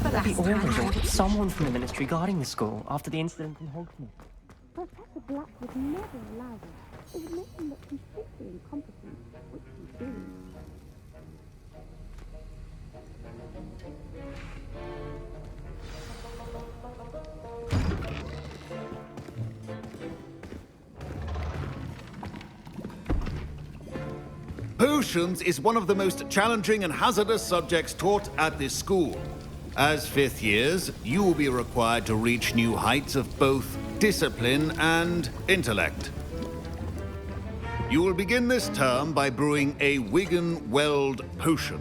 The orders or someone from the ministry guarding the school after the incident in Hogsmeade. Professor Black would never allow this. It would make him look completely incompetent, which he did. Potions is one of the most challenging and hazardous subjects taught at this school. As fifth years, you will be required to reach new heights of both discipline and intellect. You will begin this term by brewing a Wigan-Weld potion.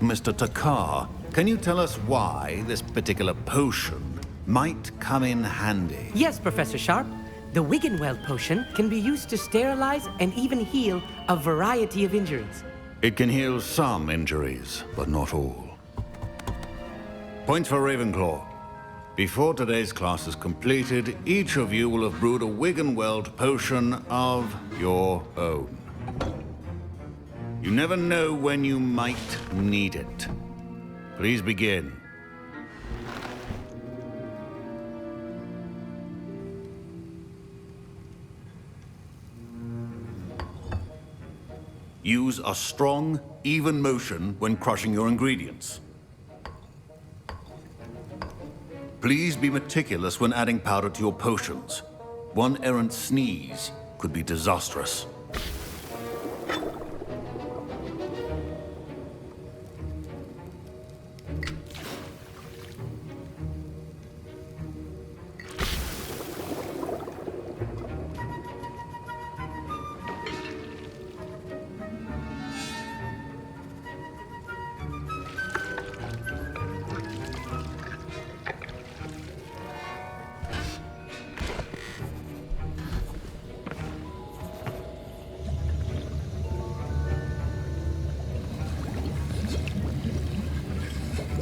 Mr. Takar, can you tell us why this particular potion might come in handy? Yes, Professor Sharp. The Wigan-Weld potion can be used to sterilize and even heal a variety of injuries. It can heal some injuries, but not all. Points for Ravenclaw. Before today's class is completed, each of you will have brewed a Wigan-Weld potion of your own. You never know when you might need it. Please begin. Use a strong, even motion when crushing your ingredients. Please be meticulous when adding powder to your potions. One errant sneeze could be disastrous.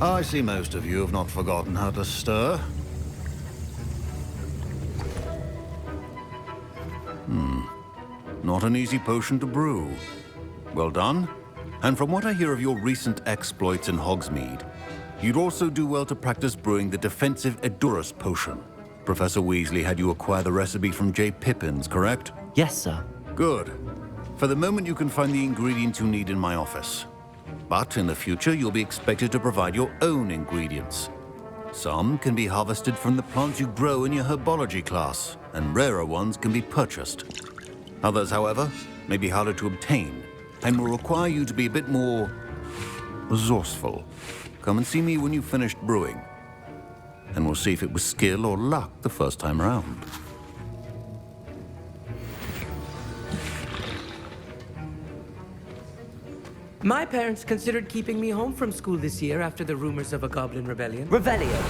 I see most of you have not forgotten how to stir. Not an easy potion to brew. Well done. And from what I hear of your recent exploits in Hogsmeade, you'd also do well to practice brewing the defensive Edurus potion. Professor Weasley had you acquire the recipe from J. Pippins, correct? Yes, sir. Good. For the moment, you can find the ingredients you need in my office. But in the future, you'll be expected to provide your own ingredients. Some can be harvested from the plants you grow in your herbology class, and rarer ones can be purchased. Others, however, may be harder to obtain, and will require you to be a bit more resourceful. Come and see me when you've finished brewing, and we'll see if it was skill or luck the first time around. My parents considered keeping me home from school this year after the rumors of a goblin rebellion. Revelio.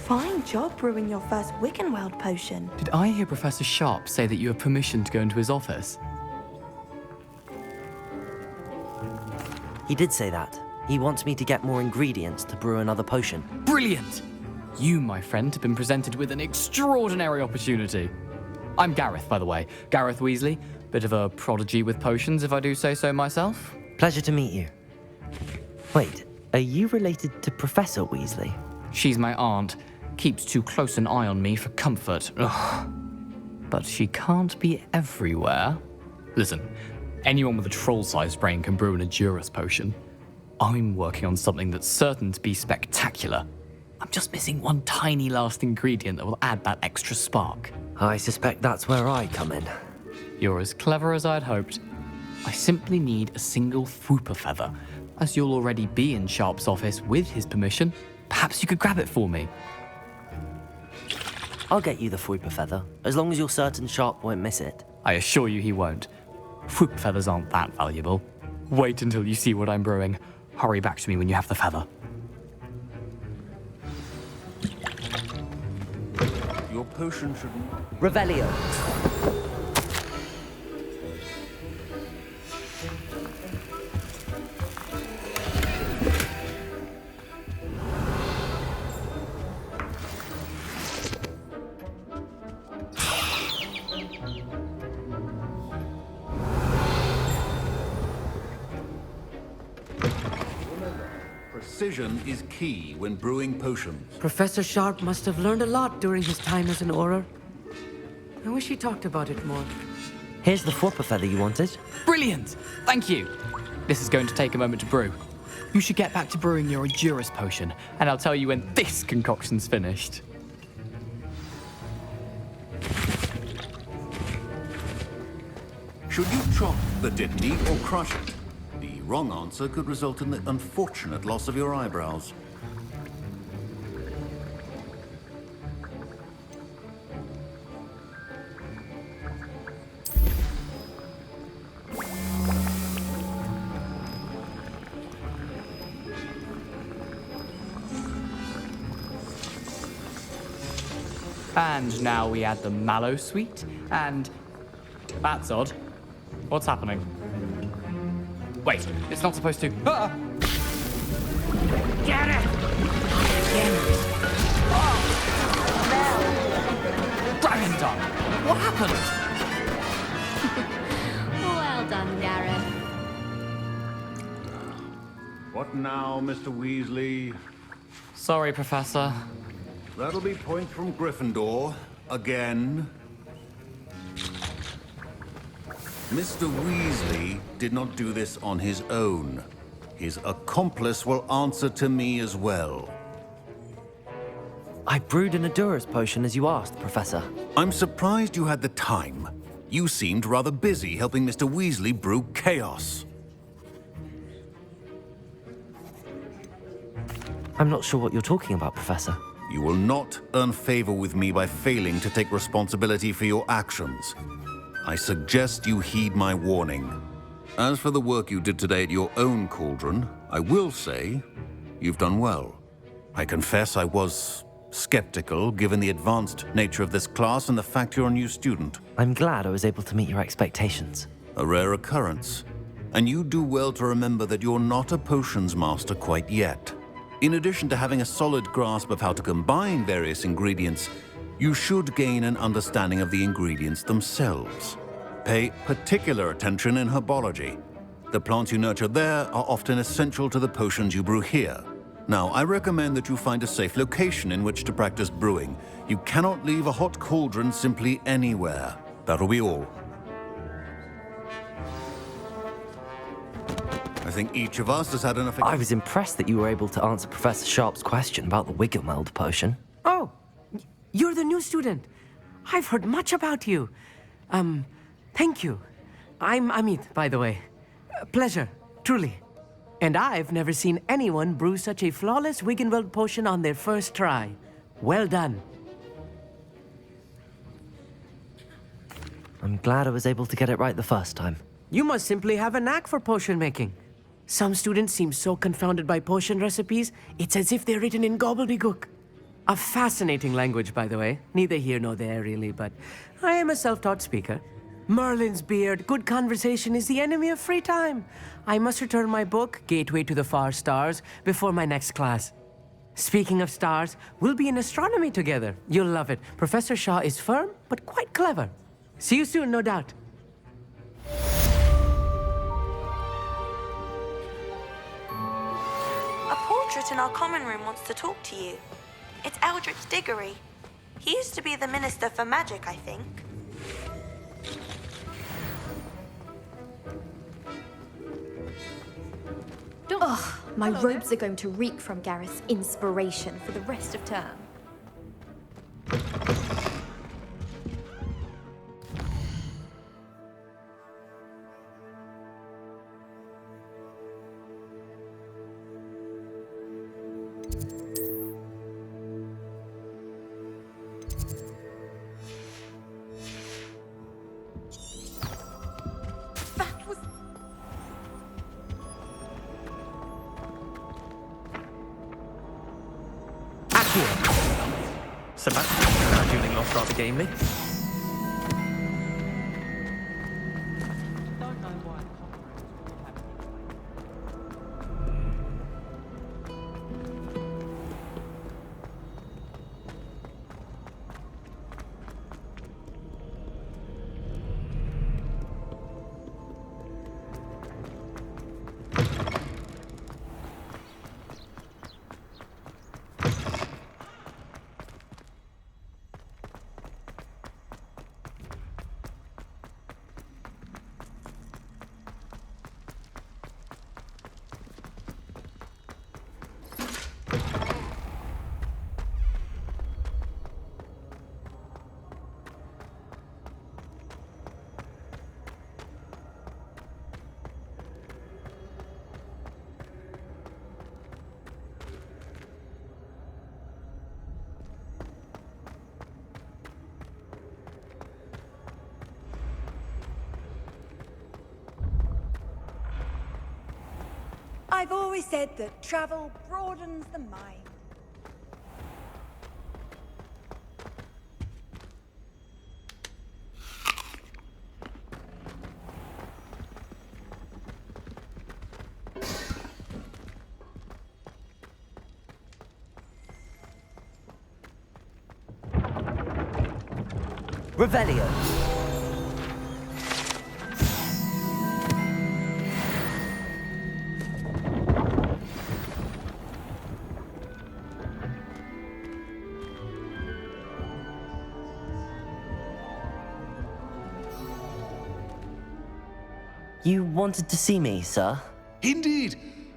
Fine job brewing your first Wigan-Weld potion. Did I hear Professor Sharp say that you have permission to go into his office? He did say that. He wants me to get more ingredients to brew another potion. Brilliant! You, my friend, have been presented with an extraordinary opportunity. I'm Gareth, by the way. Gareth Weasley. Bit of a prodigy with potions, if I do say so myself. Pleasure to meet you. Wait, are you related to Professor Weasley? She's my aunt. Keeps too close an eye on me for comfort. Ugh. But she can't be everywhere. Listen, anyone with a troll-sized brain can brew an Edurus potion. I'm working on something that's certain to be spectacular. I'm just missing one tiny last ingredient that will add that extra spark. I suspect that's where I come in. You're as clever as I'd hoped. I simply need a single Fwooper feather. As you'll already be in Sharp's office with his permission, perhaps you could grab it for me. I'll get you the Fwooper feather, as long as you're certain Sharp won't miss it. I assure you he won't. Fwooper feathers aren't that valuable. Wait until you see what I'm brewing. Hurry back to me when you have the feather. Your potion should... Revelio. Precision is key when brewing potions. Professor Sharp must have learned a lot during his time as an Auror. I wish he talked about it more. Here's the flopper feather you wanted. Brilliant! Thank you. This is going to take a moment to brew. You should get back to brewing your Endurus potion, and I'll tell you when this concoction's finished. Should you chop the dittany or crush it? The wrong answer could result in the unfortunate loss of your eyebrows. And now we add the mallow sweet, and... That's odd. What's happening? Wait, it's not supposed to... Ah! Get it! Dragon Dung! What happened? Well done, Gareth. What now, Mr. Weasley? Sorry, Professor. That'll be points from Gryffindor. Again. Mr. Weasley did not do this on his own. His accomplice will answer to me as well. I brewed an Endurus potion as you asked, Professor. I'm surprised you had the time. You seemed rather busy helping Mr. Weasley brew chaos. I'm not sure what you're talking about, Professor. You will not earn favor with me by failing to take responsibility for your actions. I suggest you heed my warning. As for the work you did today at your own cauldron, I will say you've done well. I confess I was skeptical given the advanced nature of this class and the fact you're a new student. I'm glad I was able to meet your expectations. A rare occurrence. And you do well to remember that you're not a potions master quite yet. In addition to having a solid grasp of how to combine various ingredients, you should gain an understanding of the ingredients themselves. Pay particular attention in herbology. The plants you nurture there are often essential to the potions you brew here. Now, I recommend that you find a safe location in which to practice brewing. You cannot leave a hot cauldron simply anywhere. That'll be all. I think each of us has had enough... I was impressed that you were able to answer Professor Sharp's question about the Wiggenweld potion. Oh, you're the new student. I've heard much about you. Thank you. I'm Amit, by the way. Pleasure, truly. And I've never seen anyone brew such a flawless Wiggenweld potion on their first try. Well done. I'm glad I was able to get it right the first time. You must simply have a knack for potion making. Some students seem so confounded by potion recipes, it's as if they're written in gobbledygook. A fascinating language, by the way. Neither here nor there, really, but I am a self-taught speaker. Merlin's beard, good conversation is the enemy of free time. I must return my book, Gateway to the Far Stars, before my next class. Speaking of stars, we'll be in astronomy together. You'll love it. Professor Shaw is firm, but quite clever. See you soon, no doubt. A portrait in our common room wants to talk to you. It's Eldritch Diggory. He used to be the Minister for Magic, I think. Ugh, my robes are going to reek from Gareth's inspiration for the rest of term. Sebastian, our dueling lost rather gamely. I've always said that travel broadens the mind. Revelio. You wanted to see me, sir? Indeed.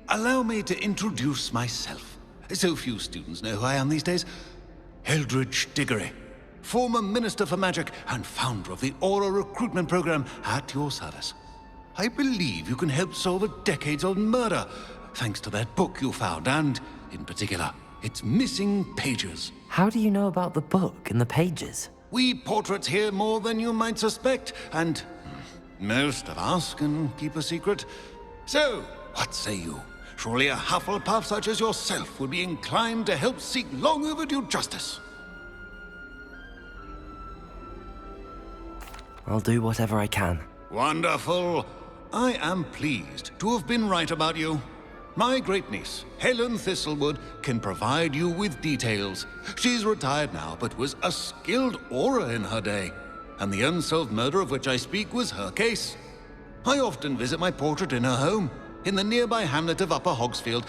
Allow me to introduce myself. So few students know who I am these days. Eldridge Diggory, former Minister for Magic and founder of the Aura Recruitment Program, at your service. I believe you can help solve a decades-old murder, thanks to that book you found, and, in particular, its missing pages. How do you know about the book and the pages? We portraits hear more than you might suspect, and most of us can keep a secret. So, what say you? Surely a Hufflepuff such as yourself would be inclined to help seek long overdue justice. I'll do whatever I can. Wonderful. I am pleased to have been right about you. My great-niece, Helen Thistlewood, can provide you with details. She's retired now, but was a skilled aura in her day. And the unsolved murder of which I speak was her case. I often visit my portrait in her home, in the nearby hamlet of Upper Hogsfield.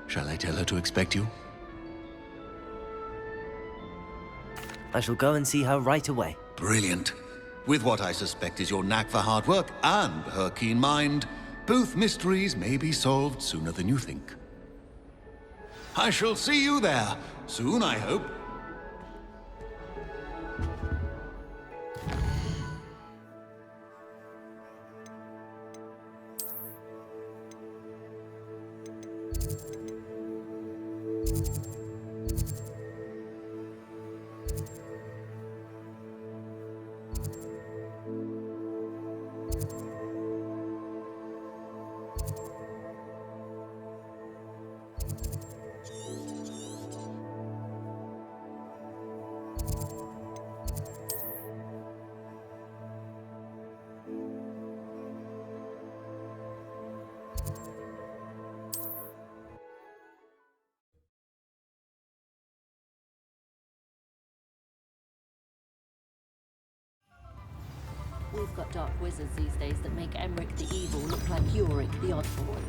Shall I tell her to expect you? I shall go and see her right away. Brilliant. With what I suspect is your knack for hard work and her keen mind, both mysteries may be solved sooner than you think. I shall see you there, soon I hope. We've got dark wizards these days that make Emmerich the Evil look like Yorick the Oddboy.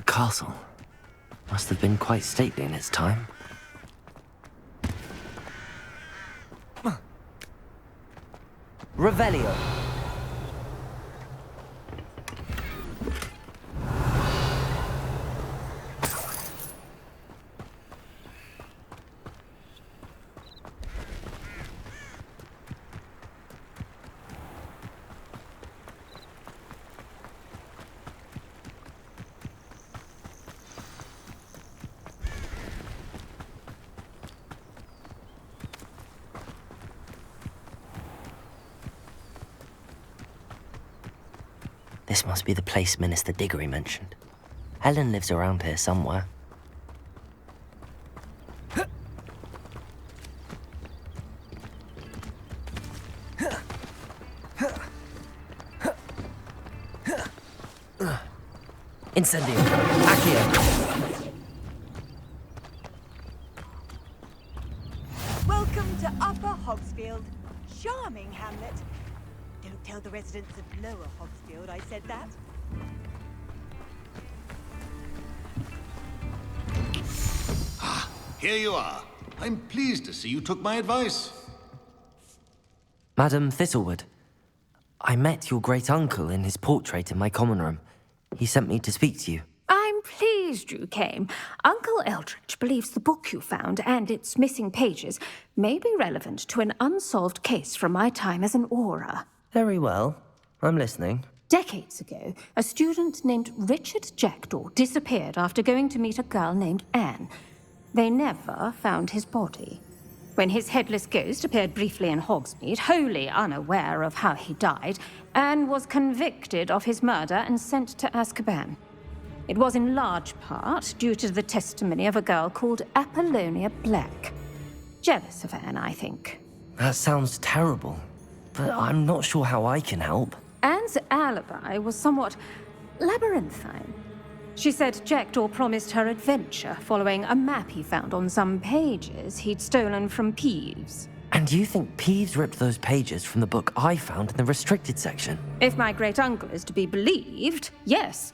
Castle. Must have been quite stately in its time. Revelio. This must be the place Minister Diggory mentioned. Helen lives around here somewhere. Incendio. Accio. Welcome to Upper Hogsfield. Charming hamlet. Don't tell the residents of Lower Hogsfield I said that. Here you are. I'm pleased to see you took my advice. Madam Thistlewood, I met your great-uncle in his portrait in my common room. He sent me to speak to you. I'm pleased you came. Uncle Eldritch believes the book you found and its missing pages may be relevant to an unsolved case from my time as an aura. Very well. I'm listening. Decades ago, a student named Richard Jackdaw disappeared after going to meet a girl named Anne. They never found his body. When his headless ghost appeared briefly in Hogsmeade, wholly unaware of how he died, Anne was convicted of his murder and sent to Azkaban. It was in large part due to the testimony of a girl called Apollonia Black. Jealous of Anne, I think. That sounds terrible, but I'm not sure how I can help. Anne's alibi was somewhat labyrinthine. She said Jackdaw promised her adventure following a map he found on some pages he'd stolen from Peeves. And you think Peeves ripped those pages from the book I found in the restricted section? If my great-uncle is to be believed, yes.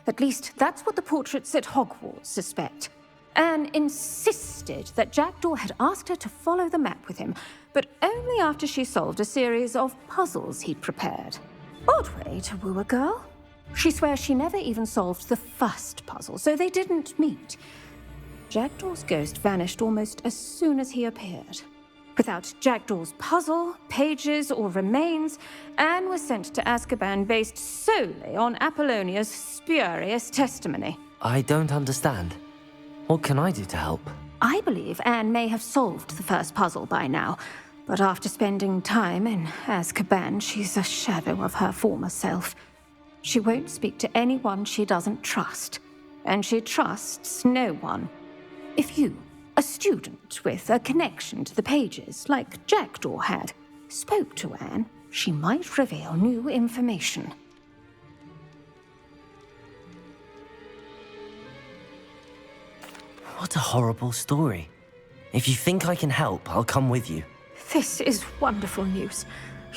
At least that's what the portraits at Hogwarts suspect. Anne insisted that Jackdaw had asked her to follow the map with him, but only after she solved a series of puzzles he'd prepared. Odd way to woo a girl. She swears she never even solved the first puzzle, so they didn't meet. Jackdaw's ghost vanished almost as soon as he appeared. Without Jackdaw's puzzle, pages, or remains, Anne was sent to Azkaban based solely on Apollonia's spurious testimony. I don't understand. What can I do to help? I believe Anne may have solved the first puzzle by now, but after spending time in Azkaban, she's a shadow of her former self. She won't speak to anyone she doesn't trust, and she trusts no one. If you, a student with a connection to the pages, like Jackdaw had, spoke to Anne, she might reveal new information. What a horrible story. If you think I can help, I'll come with you. This is wonderful news.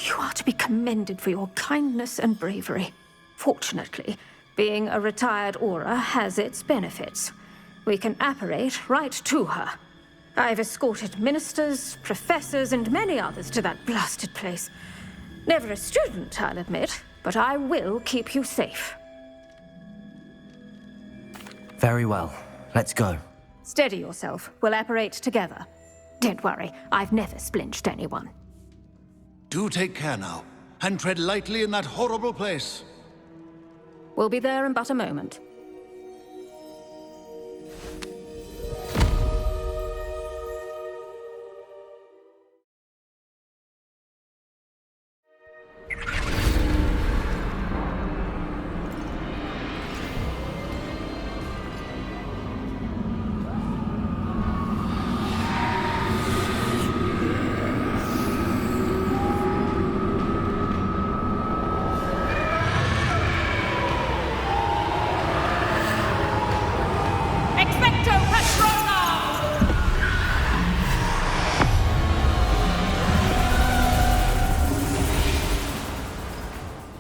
You are to be commended for your kindness and bravery. Fortunately, being a retired Aura has its benefits. We can apparate right to her. I've escorted ministers, professors, and many others to that blasted place. Never a student, I'll admit, but I will keep you safe. Very well. Let's go. Steady yourself. We'll apparate together. Don't worry, I've never splinched anyone. Do take care now, and tread lightly in that horrible place. We'll be there in but a moment.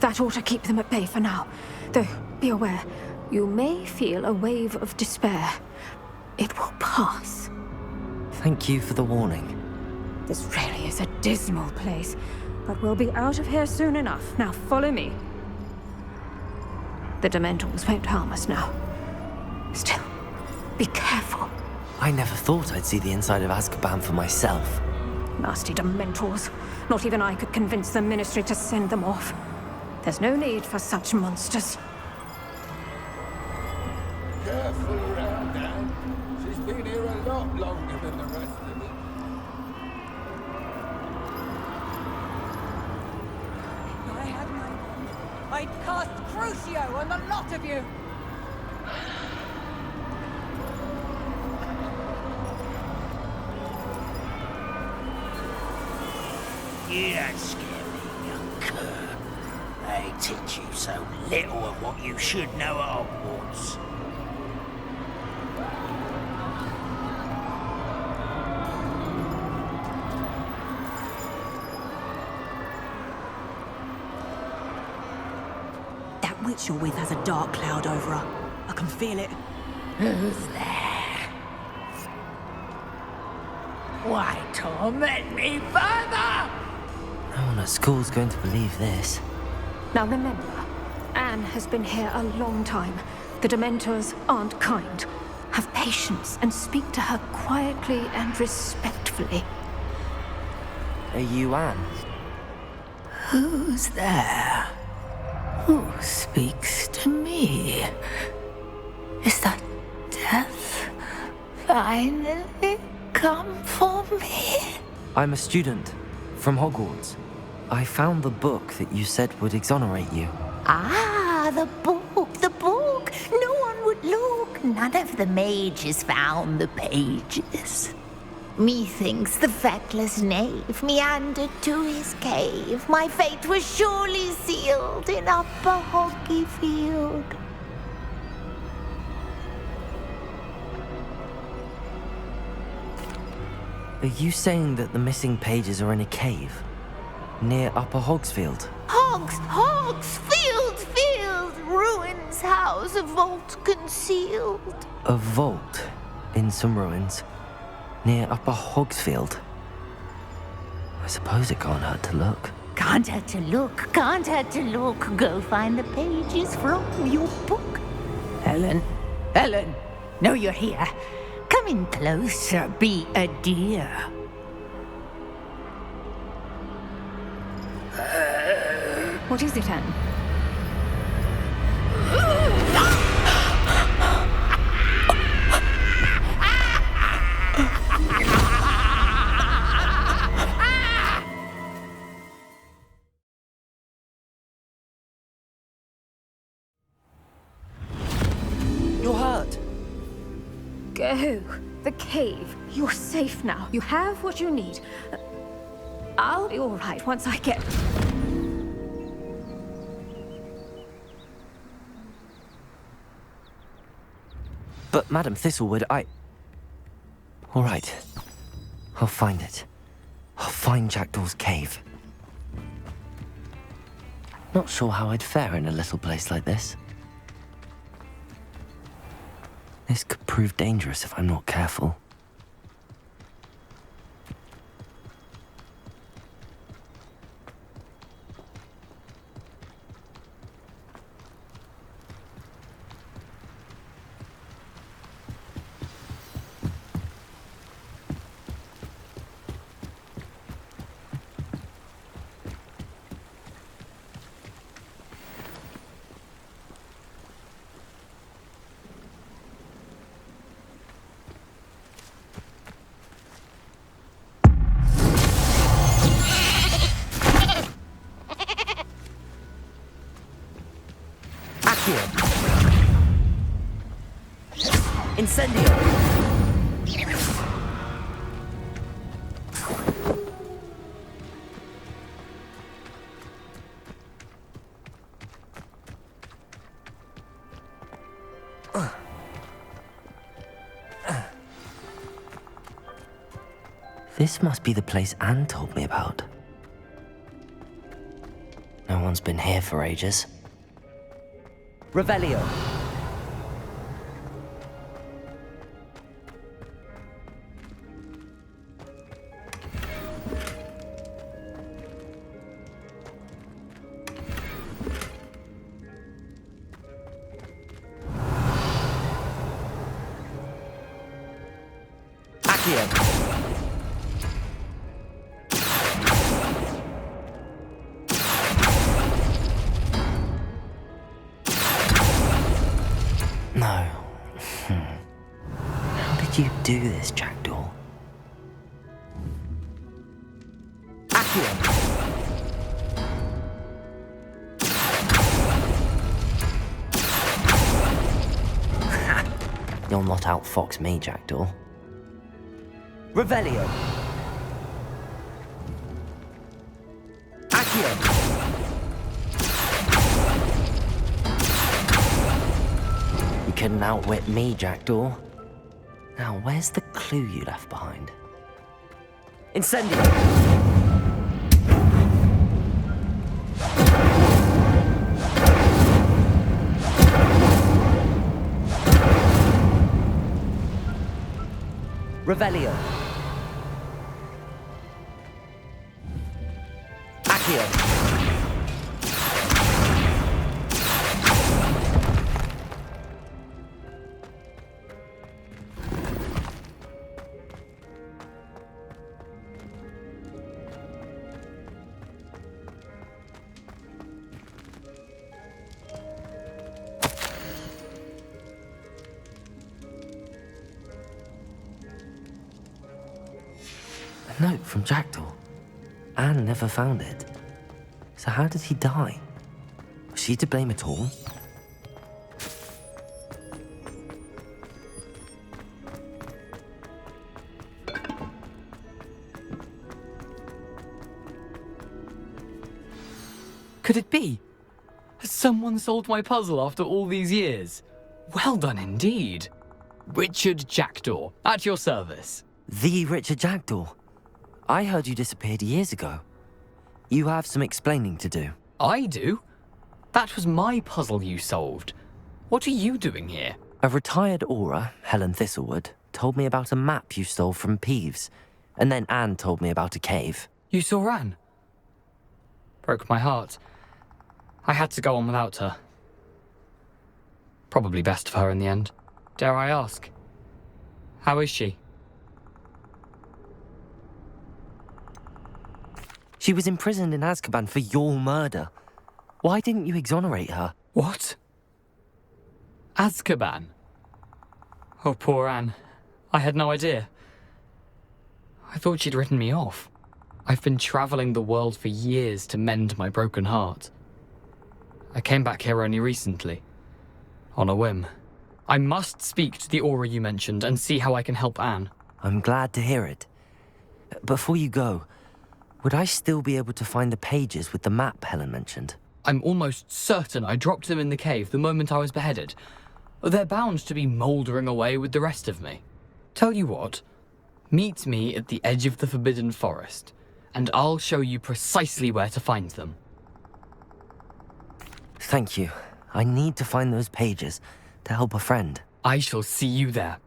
That ought to keep them at bay for now. Though, be aware, you may feel a wave of despair. It will pass. Thank you for the warning. This really is a dismal place, but we'll be out of here soon enough. Now follow me. The Dementors won't harm us now. Still, be careful. I never thought I'd see the inside of Azkaban for myself. Nasty Dementors. Not even I could convince the Ministry to send them off. There's no need for such monsters. Careful around, Anne. She's been here a lot longer than the rest of them. If I had my wand, I'd cast Crucio on the lot of you! You don't scare me, young cur. They teach you so little of what you should know at Hogwarts. That witch you're with has a dark cloud over her. I can feel it. Who's there? Why torment me further? No one at school's going to believe this. Now remember, Anne has been here a long time. The Dementors aren't kind. Have patience and speak to her quietly and respectfully. Are you Anne? Who's there? Who speaks to me? Is that death finally come for me? I'm a student from Hogwarts. I found the book that you said would exonerate you. Ah, the book. No one would look. None of the mages found the pages. Methinks the feckless knave meandered to his cave. My fate was surely sealed in Upper Hoggyfield. Are you saying that the missing pages are in a cave? Near Upper Hogsfield? Hogsfield, ruins house, a vault concealed. A vault in some ruins? Near Upper Hogsfield? I suppose it can't hurt to look. Can't hurt to look. Go find the pages from your book. Helen, know you're here. Come in closer, be a dear. What is it, Anne? You're hurt. Go. The cave. You're safe now. You have what you need. I'll be all right once I get... But Madam Thistlewood, all right. I'll find it. I'll find Jackdaw's cave. Not sure how I'd fare in a little place like this. This could prove dangerous if I'm not careful. Incendio! This must be the place Anne told me about. No one's been here for ages. Revelio. No. How did you do this, Jackdaw? You'll not outfox me, Jackdaw. Revelio. You couldn't outwit me, Jackdaw. Now, where's the clue you left behind? Incendio! Revelio. note from Jackdaw. Anne never found it. So how did he die? Was she to blame at all? Could it be? Has someone solved my puzzle after all these years? Well done indeed. Richard Jackdaw, at your service. The Richard Jackdaw. I heard you disappeared years ago. You have some explaining to do. I do? That was my puzzle you solved. What are you doing here? A retired aura, Helen Thistlewood, told me about a map you stole from Peeves, and then Anne told me about a cave. You saw Anne? Broke my heart. I had to go on without her. Probably best of her in the end. Dare I ask? How is she? She was imprisoned in Azkaban for your murder. Why didn't you exonerate her? What? Azkaban? Oh, poor Anne. I had no idea. I thought she'd written me off. I've been traveling the world for years to mend my broken heart. I came back here only recently. On a whim. I must speak to the aura you mentioned and see how I can help Anne. I'm glad to hear it. Before you go, would I still be able to find the pages with the map Helen mentioned? I'm almost certain I dropped them in the cave the moment I was beheaded. They're bound to be mouldering away with the rest of me. Tell you what, meet me at the edge of the Forbidden Forest, and I'll show you precisely where to find them. Thank you. I need to find those pages to help a friend. I shall see you there.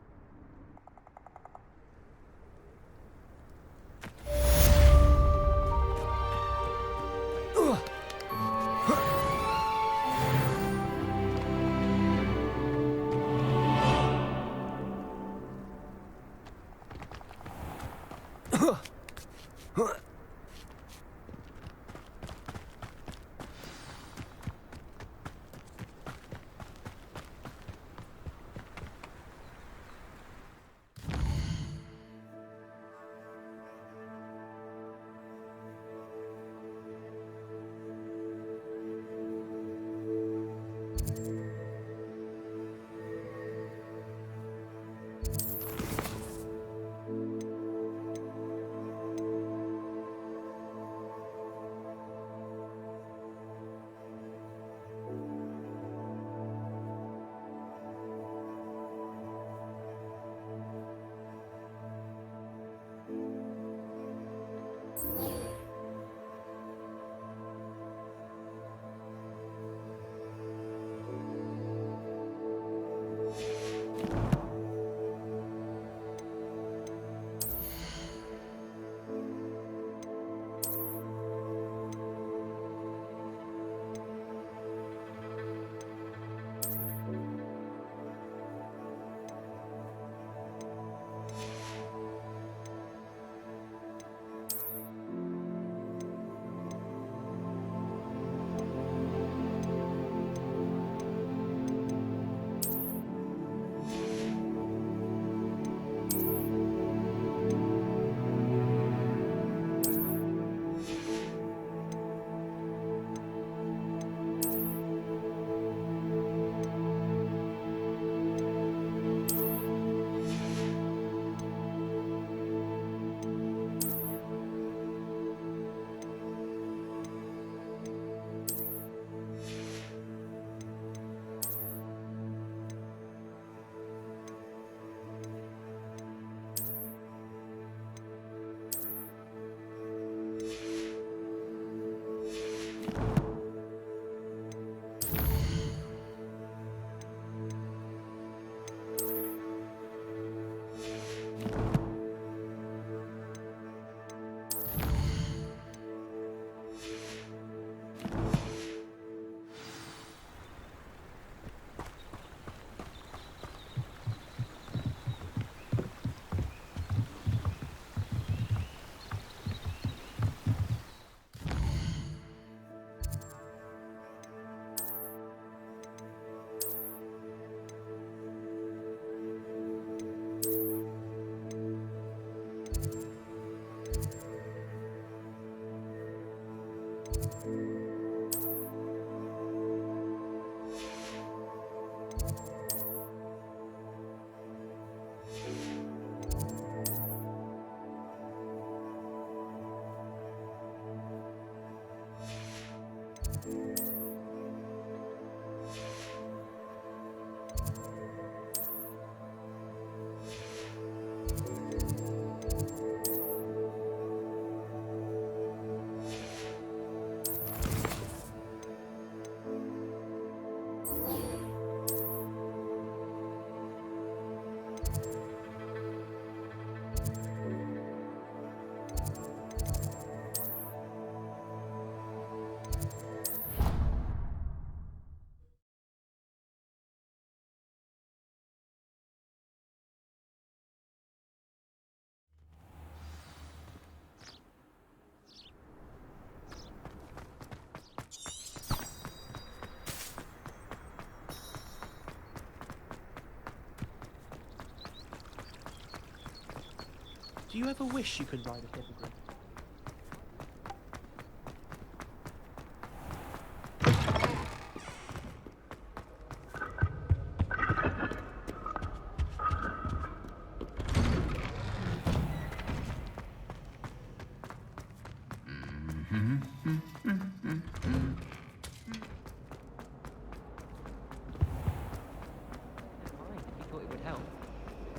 Do you ever wish you could ride a hippogriff?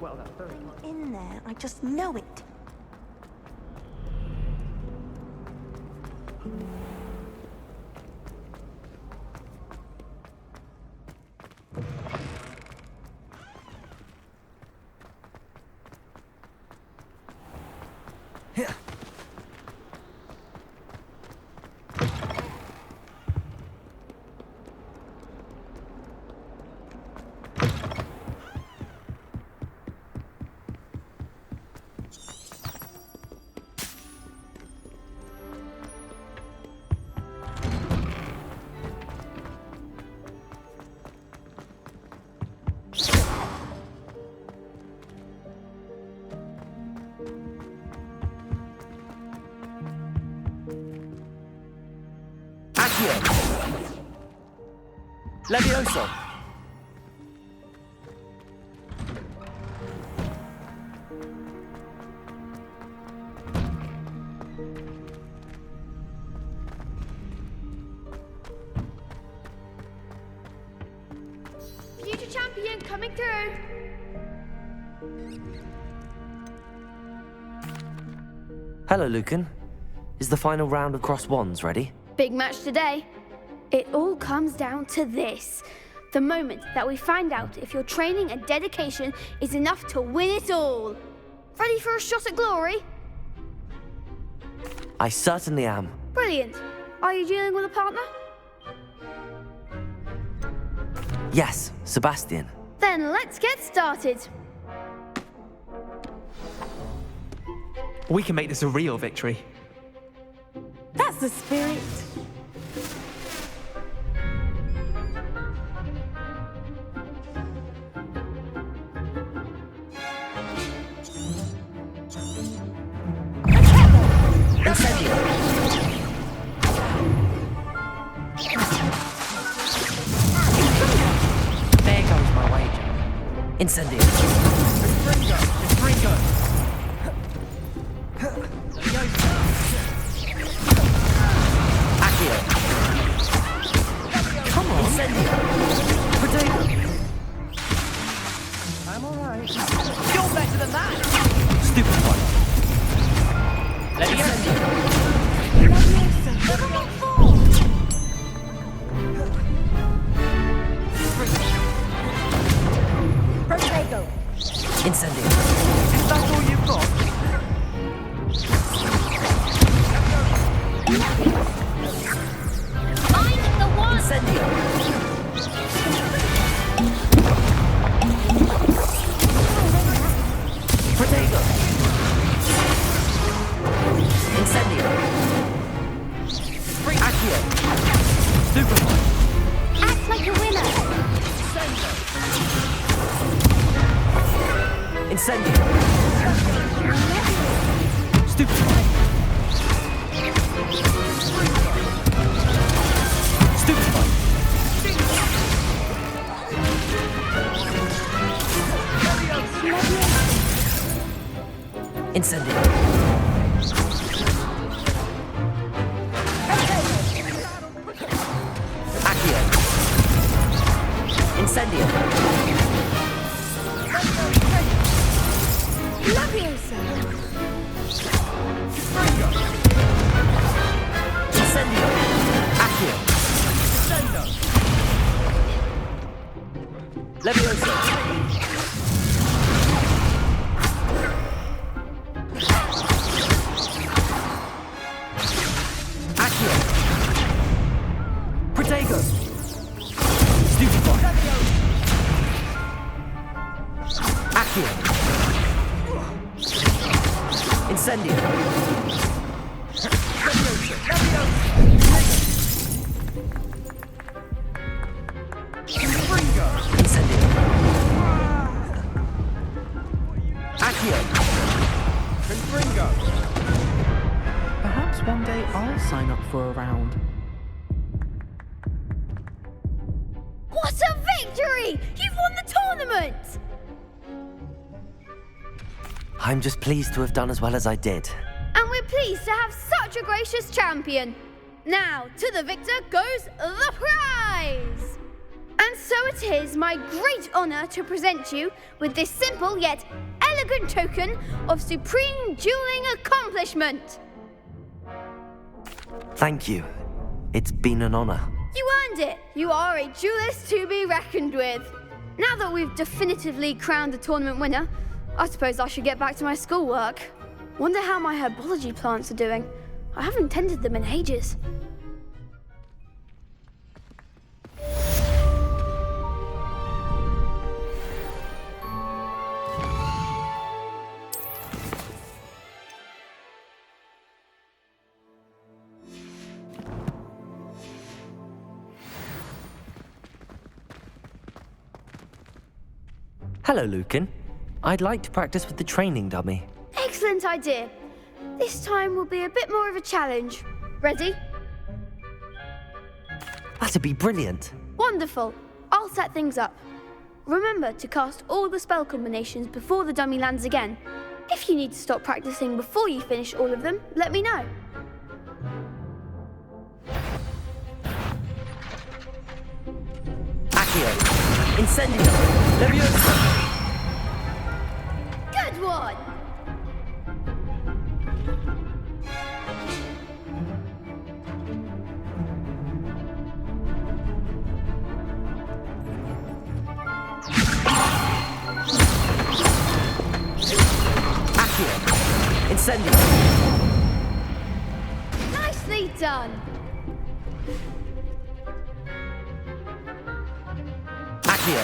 Well, that's very kind. In there, I just know it. Levioso! Future champion coming through! Hello, Lucan. Is the final round of Cross Wands ready? Big match today. It all comes down to this. The moment that we find out if your training and dedication is enough to win it all. Ready for a shot at glory? I certainly am. Brilliant. Are you dealing with a partner? Yes, Sebastian. Then let's get started. We can make this a real victory. That's the spirit. There goes my wager. Incendio. Springo! Accio. Come on. Incendio. Potato. I'm alright. You're better than that! Stupid one. Levioso! Incendio. Is that all you've got? I'm the one! Incendio. Potato. Incendio. Accio. Superfly. Act like a winner! Incendio. Stupefy. Stupefy. Incendio. Accio. Incendio. Leviosa! Incendio. Accio. Levioso. Accio. Protego. Stupefy. Accio. Incendio. Incendio. Accio. and Gringo. Perhaps one day I'll sign up for a round. What a victory! You've won the tournament! I'm just pleased to have done as well as I did. And we're pleased to have such a gracious champion. Now, to the victor goes the prize! And so it is my great honor to present you with this simple yet elegant token of supreme dueling accomplishment. Thank you. It's been an honor. You earned it. You are a duelist to be reckoned with. Now that we've definitively crowned the tournament winner, I suppose I should get back to my schoolwork. Wonder how my herbology plants are doing. I haven't tended them in ages. Hello, Lucan. I'd like to practice with the training dummy. Excellent idea. This time will be a bit more of a challenge. Ready? That'd be brilliant. Wonderful. I'll set things up. Remember to cast all the spell combinations before the dummy lands again. If you need to stop practicing before you finish all of them, let me know. Accio! Incendio! Leviosa! Good one! Accio! Incendio! Nicely done! Accio!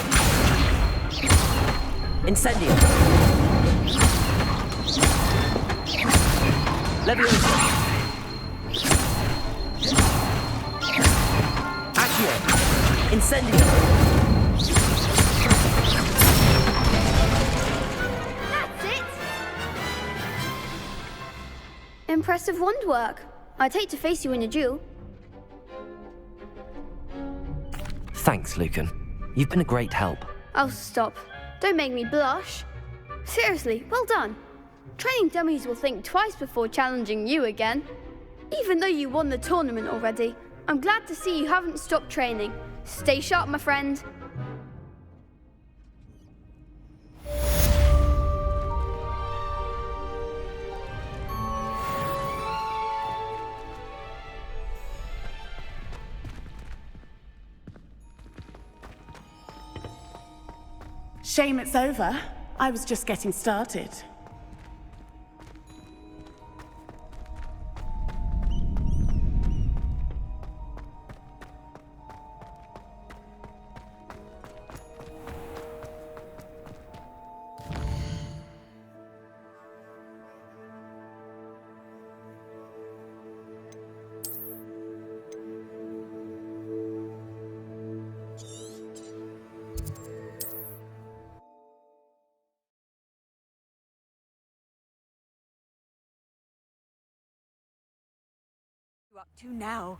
Incendio! Leviosa! Accio! Incendio! That's it! Impressive wand work. I'd hate to face you in a duel. Thanks, Lucan. You've been a great help. Oh, stop. Don't make me blush. Seriously, well done. Training dummies will think twice before challenging you again. Even though you won the tournament already, I'm glad to see you haven't stopped training. Stay sharp, my friend. Shame it's over. I was just getting started. Up to now.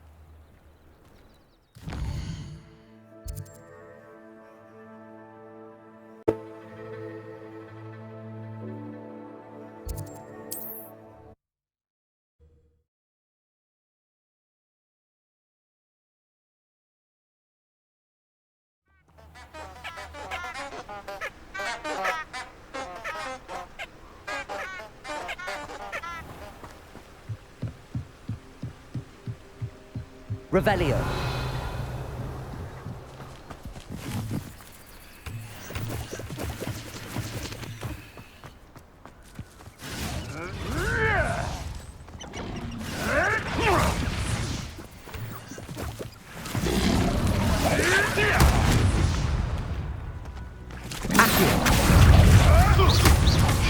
Revelio.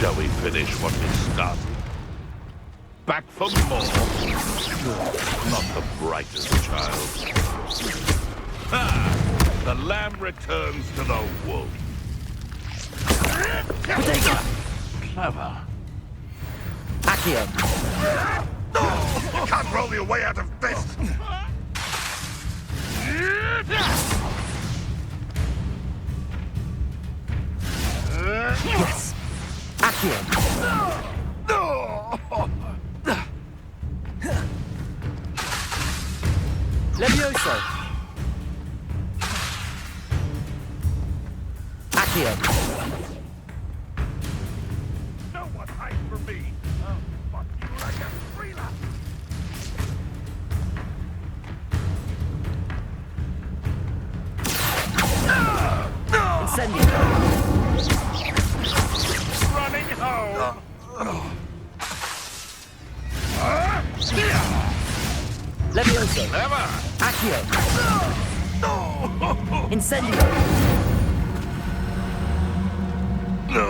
Shall we finish what we started? Back for more. Not the brightest child. Ha! The lamb returns to the womb. Clever. Accio. You can't roll your way out of this! Yes. Accio. Levioso. Accio. No one hides from me! I'll fuck you like a thriller! Incendio. Running home! Levioso. Never! Accio. Incendio. No!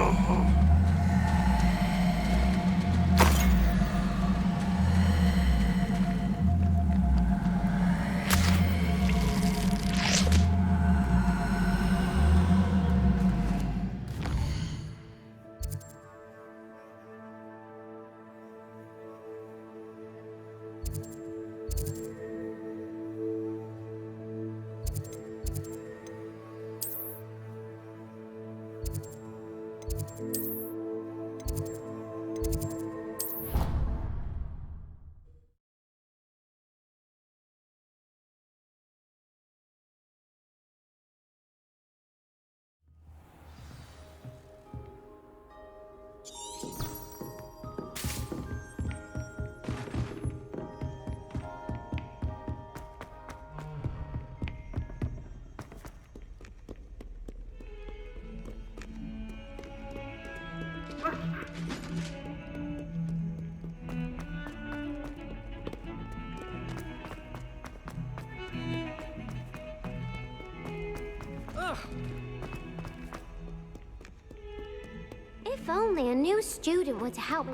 If only a new student were to help me.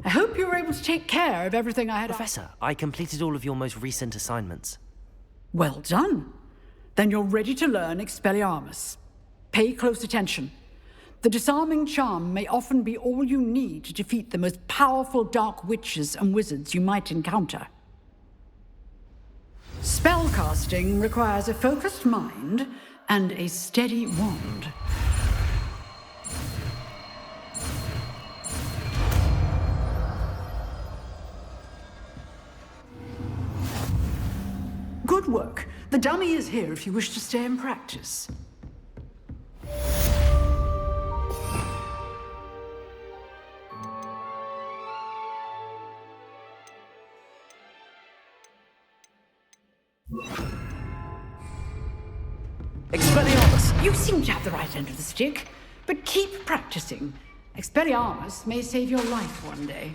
I hope you were able to take care of everything I had. Professor, I completed all of your most recent assignments. Well done. Then you're ready to learn Expelliarmus. Pay close attention. The disarming charm may often be all you need to defeat the most powerful dark witches and wizards you might encounter. Spellcasting requires a focused mind and a steady wand. Good work. The dummy is here if you wish to stay and practice. Expelliarmus! You seem to have the right end of the stick, but keep practicing. Expelliarmus may save your life one day.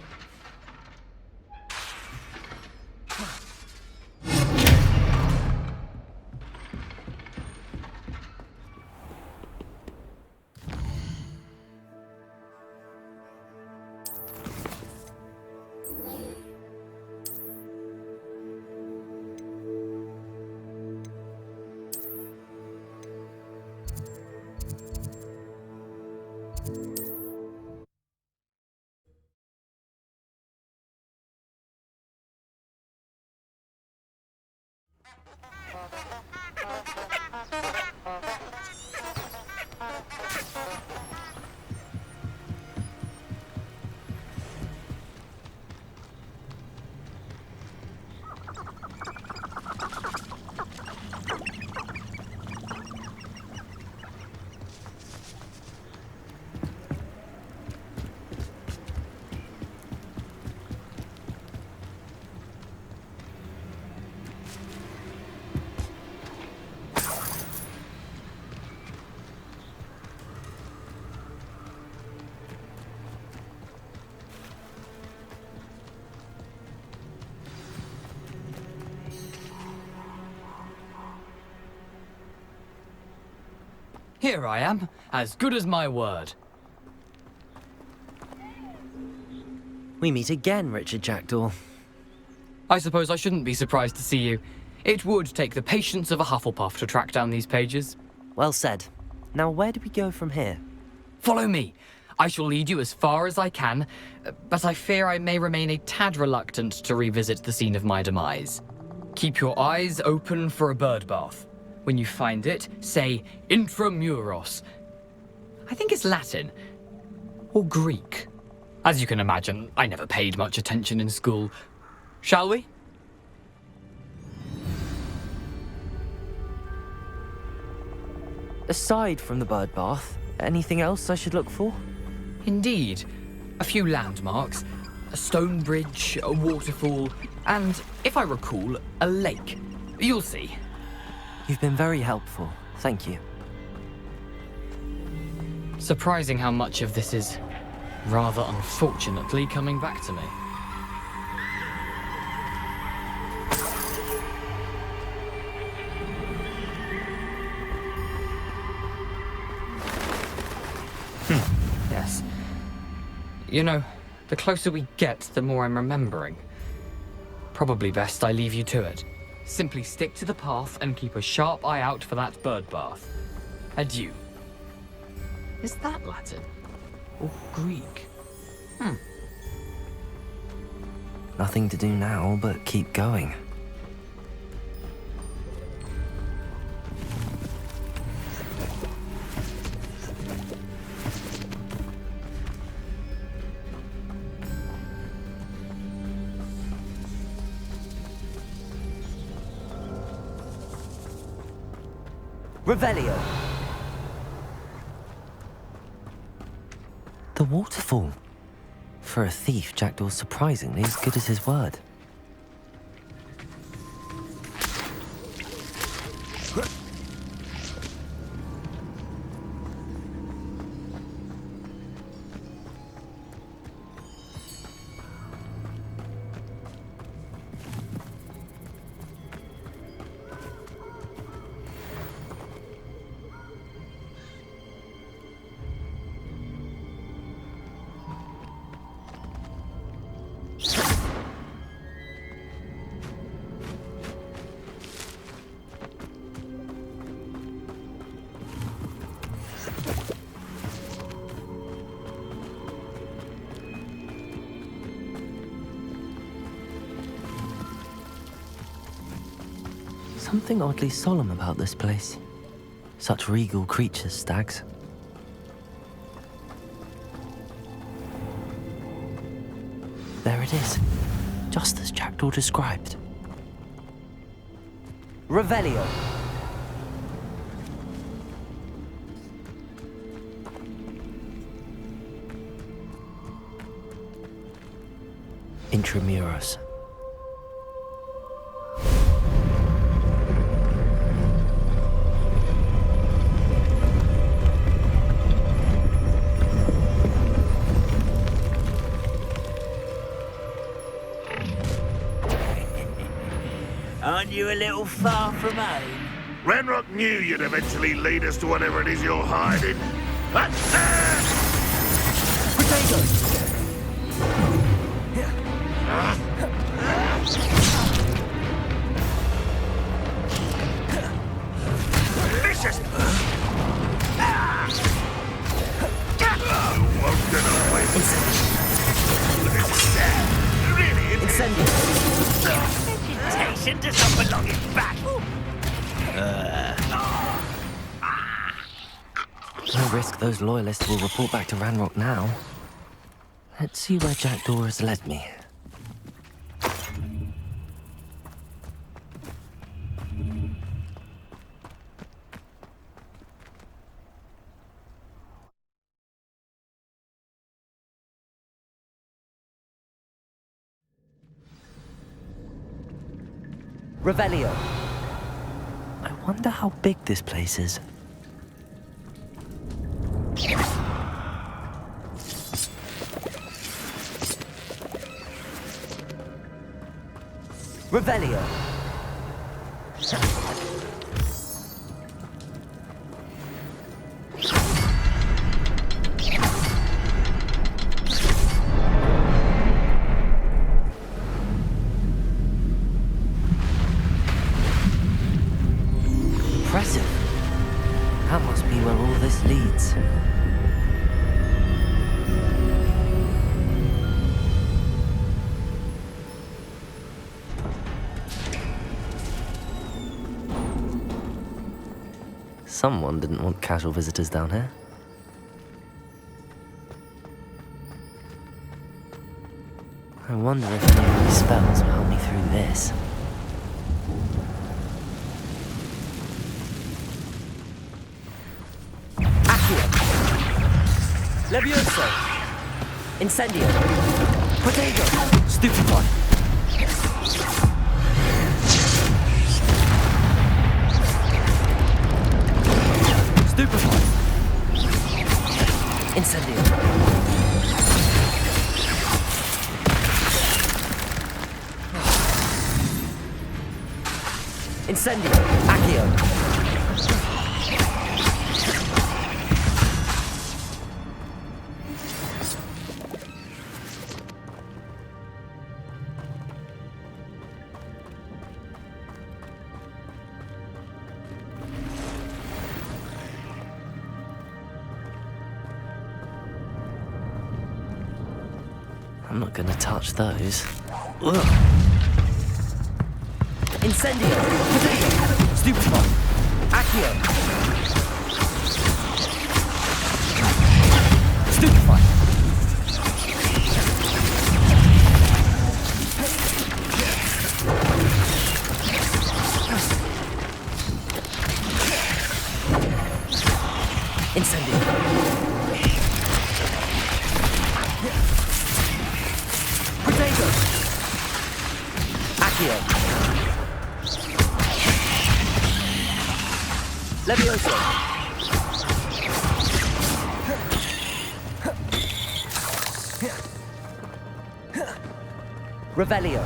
Here I am, as good as my word. We meet again, Richard Jackdaw. I suppose I shouldn't be surprised to see you. It would take the patience of a Hufflepuff to track down these pages. Well said. Now where do we go from here? Follow me. I shall lead you as far as I can, but I fear I may remain a tad reluctant to revisit the scene of my demise. Keep your eyes open for a bird bath. When you find it, say intramuros. I think it's Latin. Or Greek. As you can imagine, I never paid much attention in school. Shall we? Aside from the bird bath, anything else I should look for? Indeed. A few landmarks, a stone bridge, a waterfall, and, if I recall, a lake. You'll see. You've been very helpful. Thank you. Surprising how much of this is, rather unfortunately, coming back to me. Yes. You know, the closer we get, the more I'm remembering. Probably best I leave you to it. Simply stick to the path and keep a sharp eye out for that bird bath. Adieu. Is that Latin? Or Greek? Nothing to do now but keep going. Revelio. The waterfall. For a thief, Jackdaw's surprisingly as good as his word. Something oddly solemn about this place. Such regal creatures, stags. There it is, just as Jackdaw described. Revelio. Intramuros. Aren't you a little far from home? Ranrock knew you'd eventually lead us to whatever it is you're hiding. Vicious! You won't get away. Really? Vegetation does not belong in battle. No risk those loyalists will report back to Ranrock now. Let's see where Jackdaw has led me. Revelio. I wonder how big this place is. Revelio. impressive. That must be where all this leads. Someone didn't want casual visitors down here. I wonder if any of these spells will help me through this. Accio! Levioso! Incendio! Potato! Stupefy! Stupefy! Incendio! Incendio! Accio! I'm not gonna touch those. Ugh. Incendio! Potato! Stupefy! Accio! Stupefy! Incendio! Potato! Accio! Levioso! Revelio!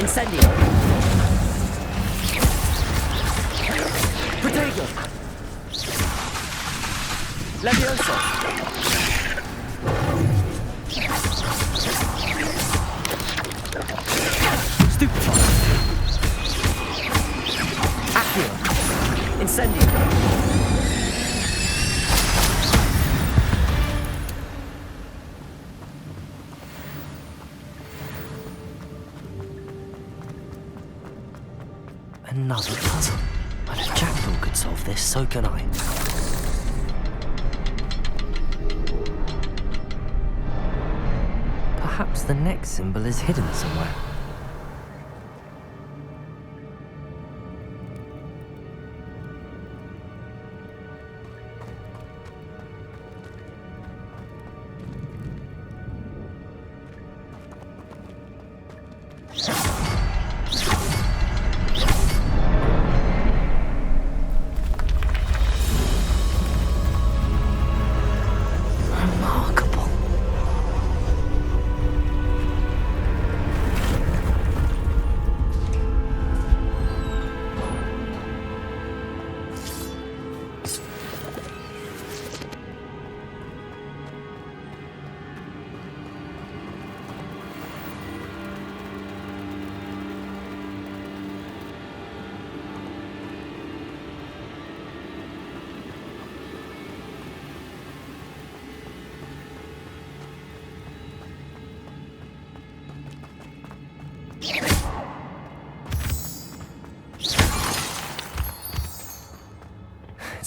Incendio! Potato! Levioso! Stupefy! Accio! Incendio! Another puzzle. But if Jackdaw could solve this, so can I. Perhaps the next symbol is hidden somewhere.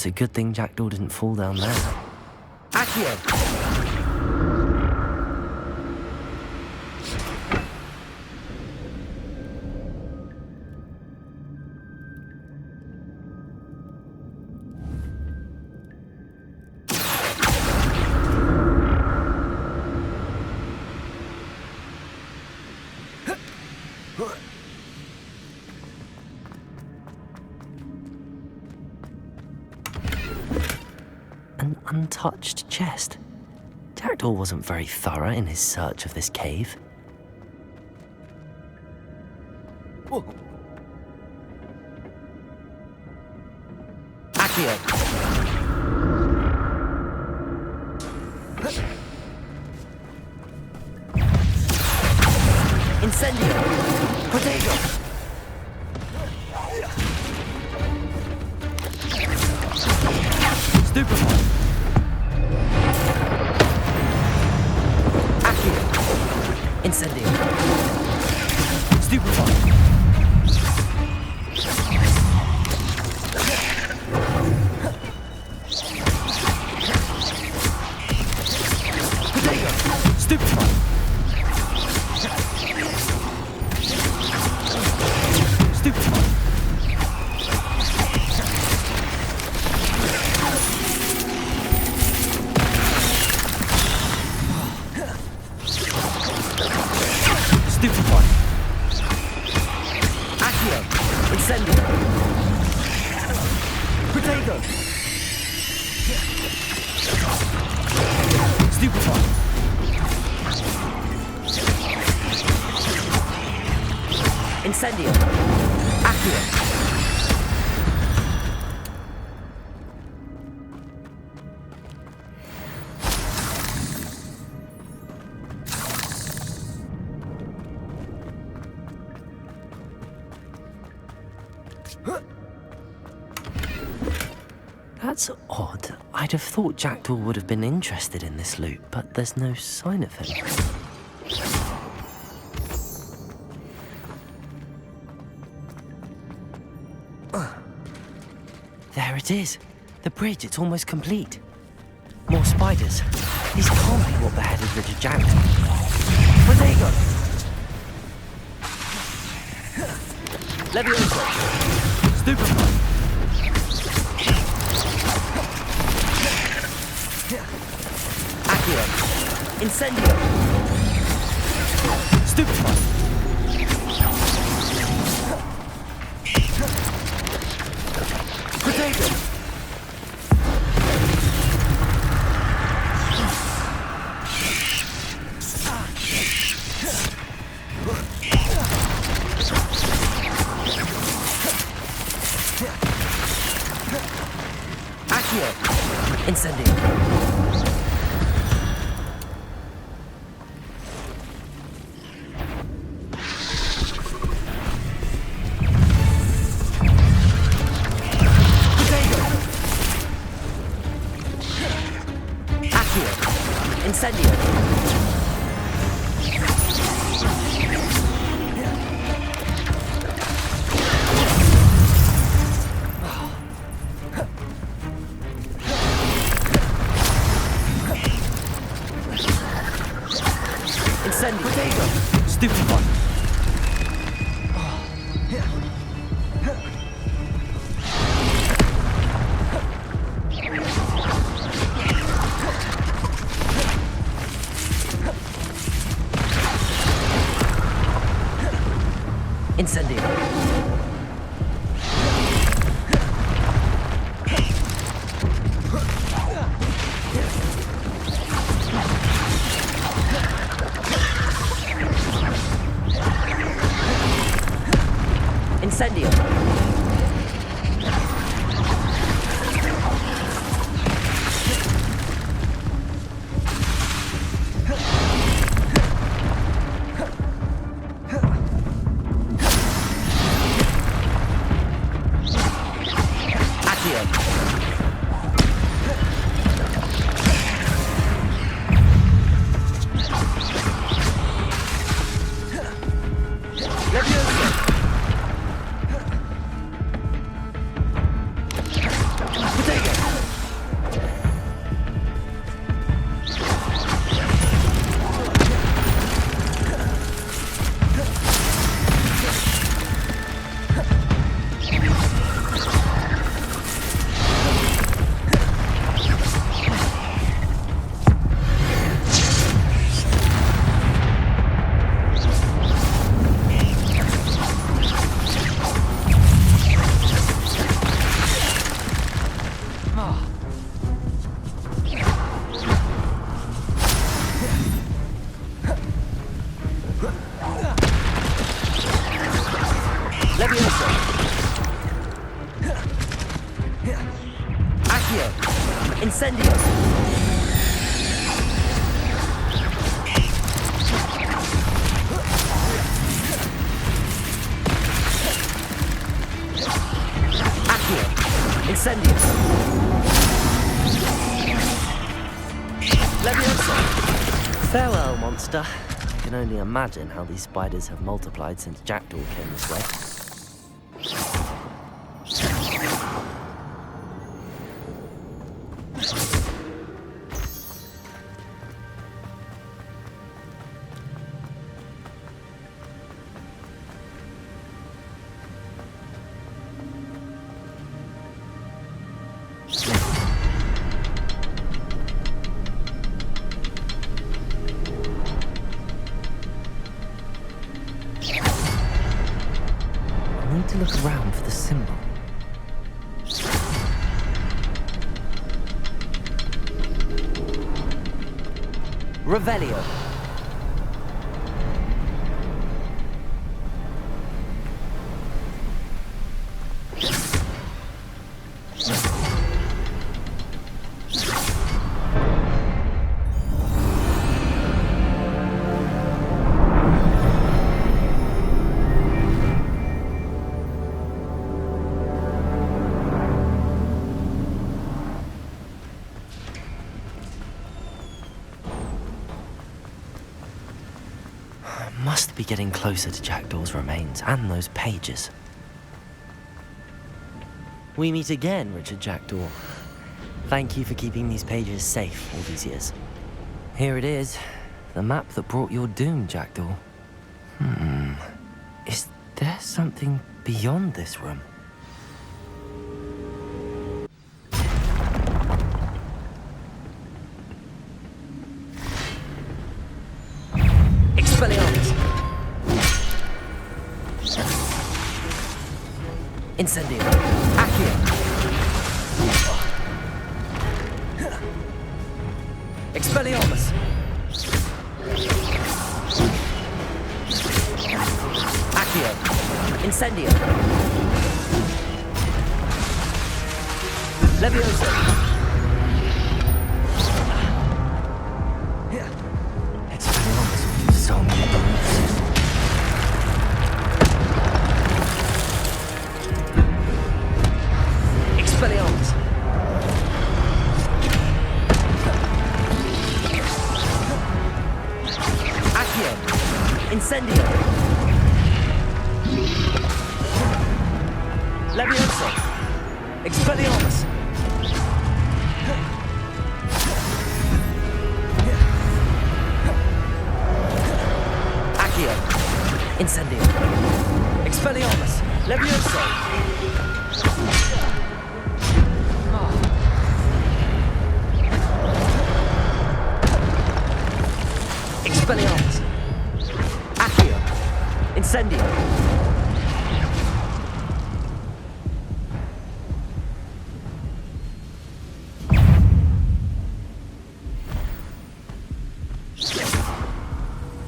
It's a good thing Jackdaw didn't fall down there. Accio! An untouched chest. Jackdaw wasn't very thorough in his search of this cave. Whoa. Accio! Incendio! Potato! Stupefy! Accio! Incendio! Stupefy! Potato! Stupefy! Stupefy! Stupefy! Accio! Incendio! Potato! Stupefy! Incendio! Accio! That's odd. I'd have thought Jackdaw would have been interested in this loot, but there's no sign of him. There it is. The bridge, it's almost complete. More spiders. These can't be what beheaded Richard Jackdaw. Potato! Levioso! Stupefy! Accio! Incendio! Stupefy! Potato! Accio! Incendio! Incendio! Incendio! Potato! Stupefy! Incendio! Incendio! Accio! Incendio! Accio! Incendio! Levioso! Farewell, monster. I can only imagine how these spiders have multiplied since Jackdaw came this way. I need to look around for the symbol. Revelio. Must be getting closer to Jackdaw's remains and those pages. We meet again, Richard Jackdaw. Thank you for keeping these pages safe all these years. Here it is, the map that brought your doom, Jackdaw. Is there something beyond this room? Expelliarmus! Incendio! Accio! Expelliarmus! Accio! Incendio! Levioso! So many moves. Expelliarmus! Accio! Incendio! Levioso! Expelliarmus! Incendio! Expelliarmus! Levioso! Expelliarmus! Accio! Incendio!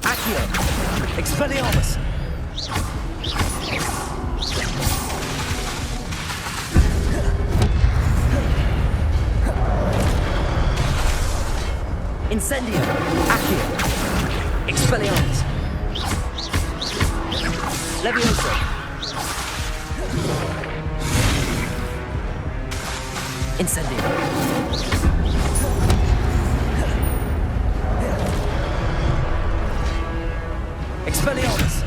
Accio! Expelliarmus! Incendio! Accio! Expelliarmus! Levioso! Incendio! Expelliarmus!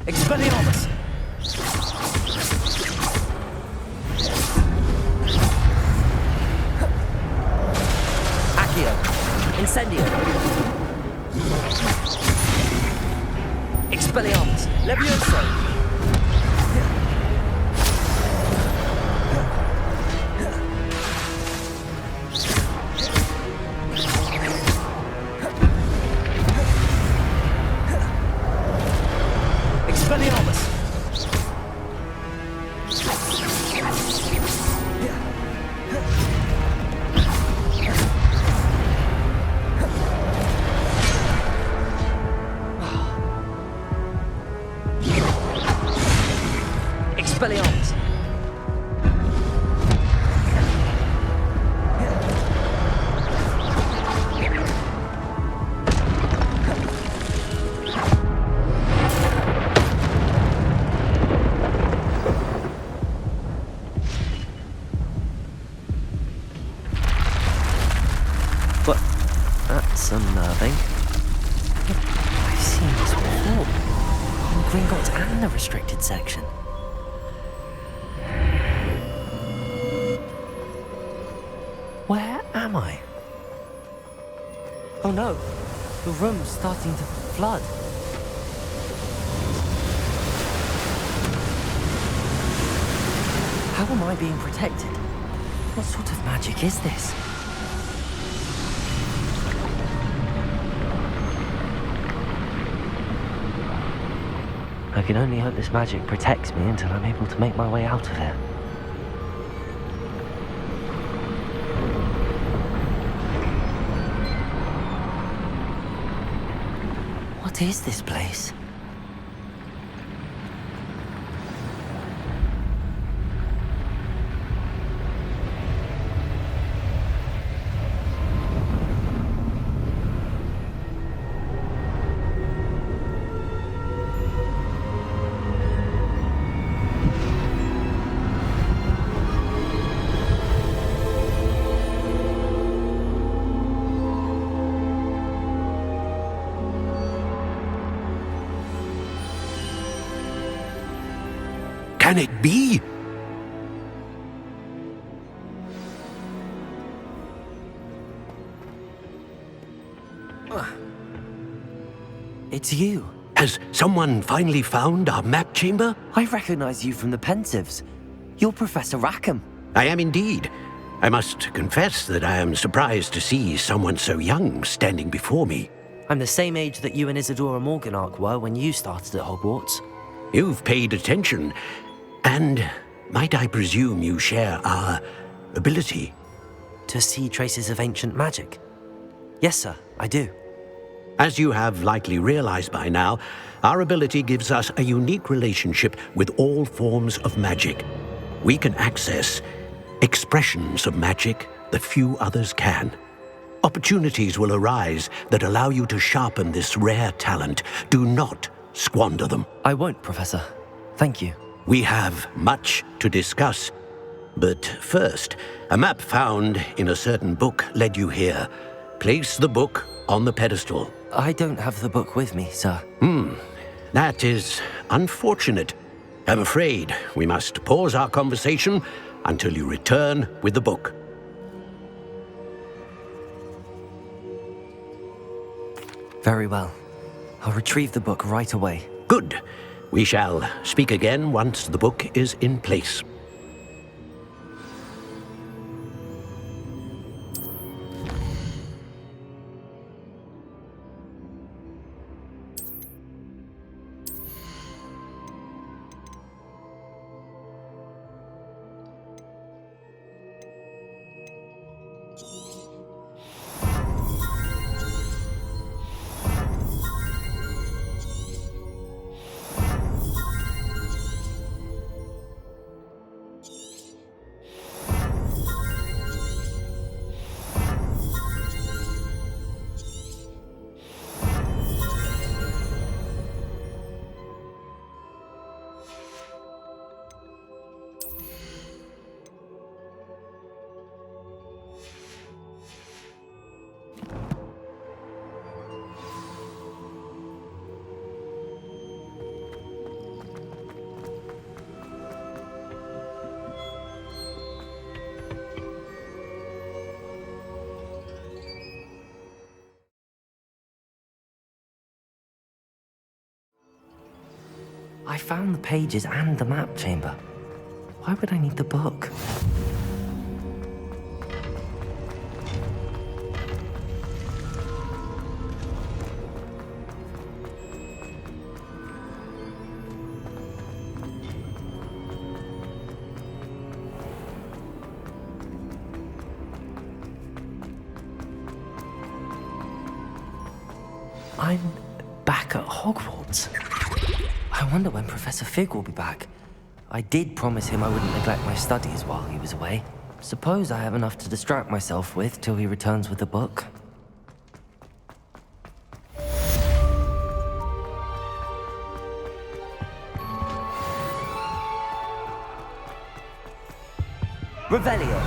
Expelliarmus! Accio! Incendio! Expelliarmus! Levioso! Expelliarmus! That's unnerving. I've seen this before. In Gringotts and the restricted section. Where am I? Oh no, the room's starting to flood. How am I being protected? What sort of magic is this? I can only hope this magic protects me until I'm able to make my way out of here. What is this place? Can it be? It's you. Has someone finally found our map chamber? I recognize you from the Pensives. You're Professor Rackham. I am indeed. I must confess that I am surprised to see someone so young standing before me. I'm the same age that you and Isadora Morganach were when you started at Hogwarts. You've paid attention. And might I presume you share our ability? To see traces of ancient magic? Yes, sir, I do. As you have likely realized by now, our ability gives us a unique relationship with all forms of magic. We can access expressions of magic that few others can. Opportunities will arise that allow you to sharpen this rare talent. Do not squander them. I won't, Professor. Thank you. We have much to discuss. But first, a map found in a certain book led you here. Place the book on the pedestal. I don't have the book with me, sir. That is unfortunate. I'm afraid we must pause our conversation until you return with the book. Very well. I'll retrieve the book right away. Good. We shall speak again once the book is in place. I found the pages and the map chamber. Why would I need the book? I'm back at Hogwarts. I wonder when Professor Fig will be back. I did promise him I wouldn't neglect my studies while he was away. Suppose I have enough to distract myself with till he returns with the book. Revelio.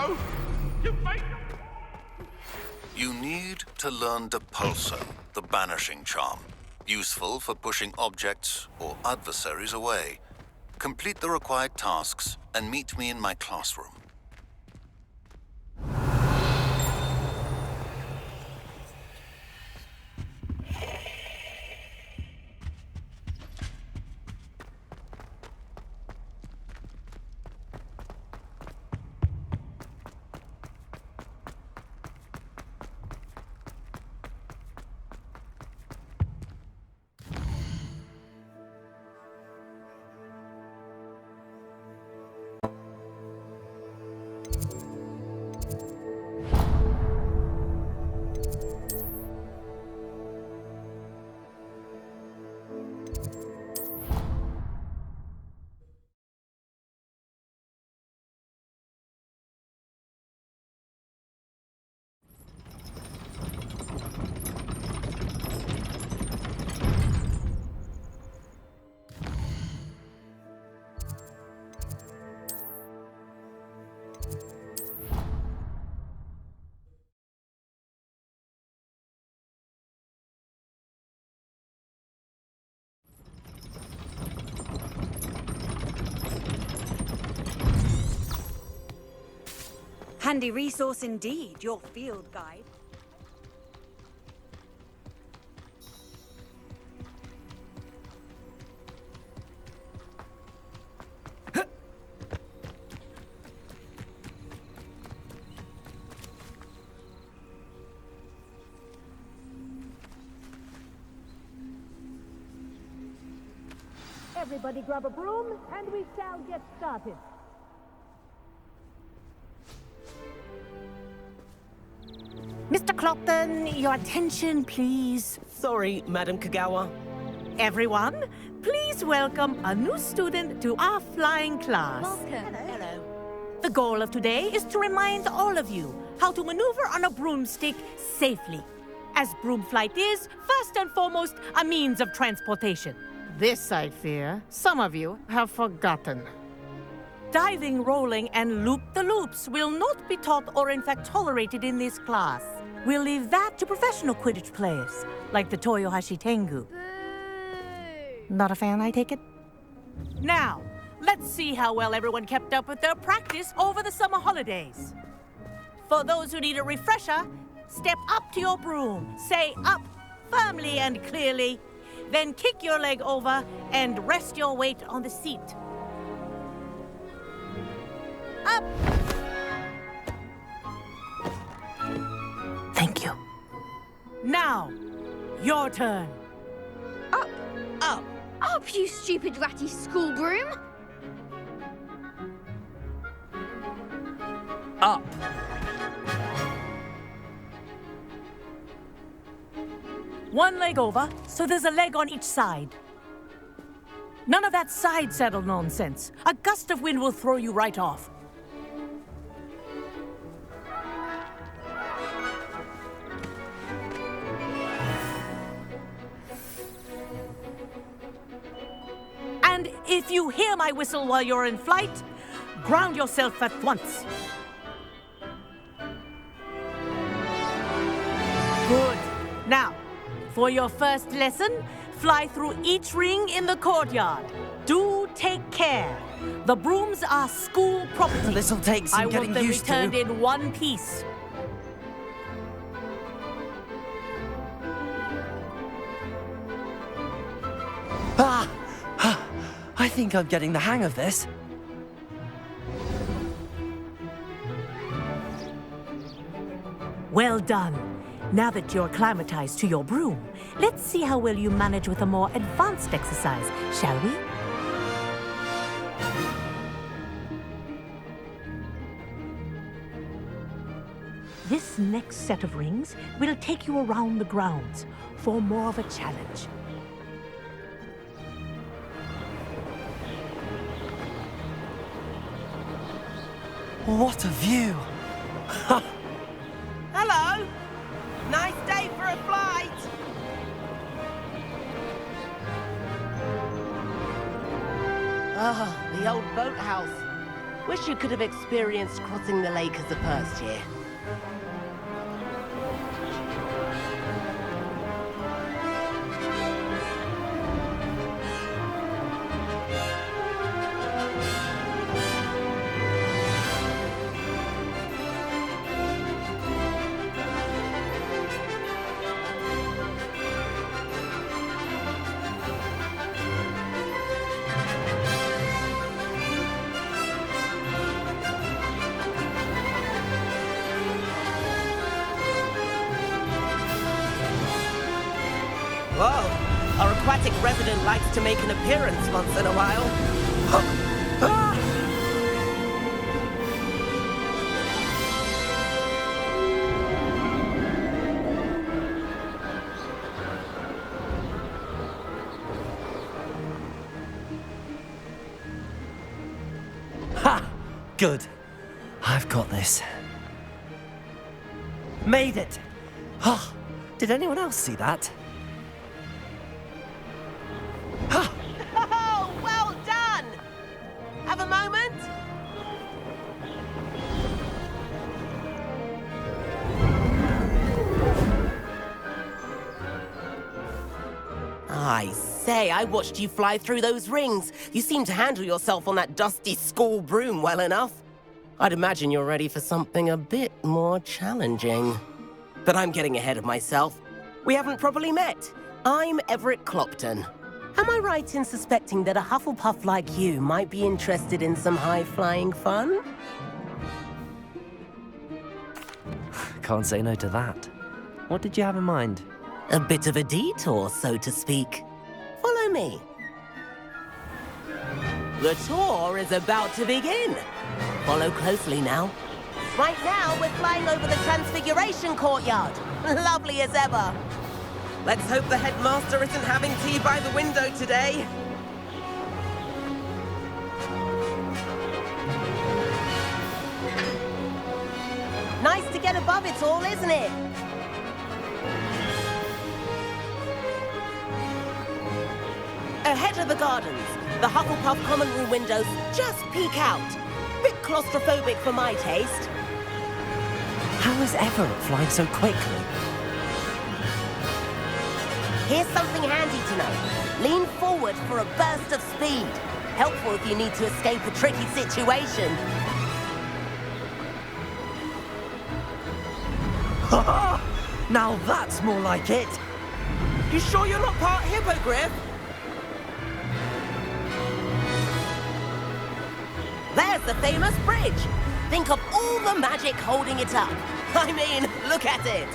No! You make... You need to learn Depulso, the banishing charm. Useful for pushing objects or adversaries away. Complete the required tasks and meet me in my classroom. Handy resource indeed, your field guide. Everybody grab a broom, and we shall get started. Mr. Clockton, your attention, please. Sorry, Madam Kagawa. Everyone, please welcome a new student to our flying class. Welcome. Hello. The goal of today is to remind all of you how to maneuver on a broomstick safely, as broom flight is, first and foremost, a means of transportation. This, I fear, some of you have forgotten. Diving, rolling, and loop-the-loops will not be taught or in fact tolerated in this class. We'll leave that to professional Quidditch players, like the Toyohashi Tengu. Not a fan, I take it? Now, let's see how well everyone kept up with their practice over the summer holidays. For those who need a refresher, step up to your broom, say up firmly and clearly, then kick your leg over and rest your weight on the seat. Up! Thank you. Now, your turn. Up! Up! Up, you stupid ratty school broom! Up! One leg over, so there's a leg on each side. None of that side saddle nonsense. A gust of wind will throw you right off. And if you hear my whistle while you're in flight, ground yourself at once. Good. Now, for your first lesson, fly through each ring in the courtyard. Do take care. The brooms are school property. This'll take some getting used to. I want them returned in one piece. I think I'm getting the hang of this. Well done. Now that you're acclimatized to your broom, let's see how well you manage with a more advanced exercise, shall we? This next set of rings will take you around the grounds for more of a challenge. What a view! Hello! Nice day for a flight! Ah, the old boathouse. Wish you could have experienced crossing the lake as a first year. Whoa, our aquatic resident likes to make an appearance once in a while. Ha! Good. I've got this. Made it! Oh, did anyone else see that? Oh, well done! Have a moment? I say, I watched you fly through those rings. You seem to handle yourself on that dusty school broom well enough. I'd imagine you're ready for something a bit more challenging. But I'm getting ahead of myself. We haven't properly met. I'm Everett Clopton. Am I right in suspecting that a Hufflepuff like you might be interested in some high-flying fun? Can't say no to that. What did you have in mind? A bit of a detour, so to speak. Follow me. The tour is about to begin. Follow closely now. Right now, we're flying over the Transfiguration Courtyard. Lovely as ever. Let's hope the headmaster isn't having tea by the window today. Nice to get above it all, isn't it? Ahead of the gardens, the Hufflepuff common room windows just peek out. Bit claustrophobic for my taste. How is Everett flying so quickly? Here's something handy to know. Lean forward for a burst of speed. Helpful if you need to escape a tricky situation. Now that's more like it. You sure you're not part hippogriff? There's the famous bridge. Think of all the magic holding it up. I mean, look at it.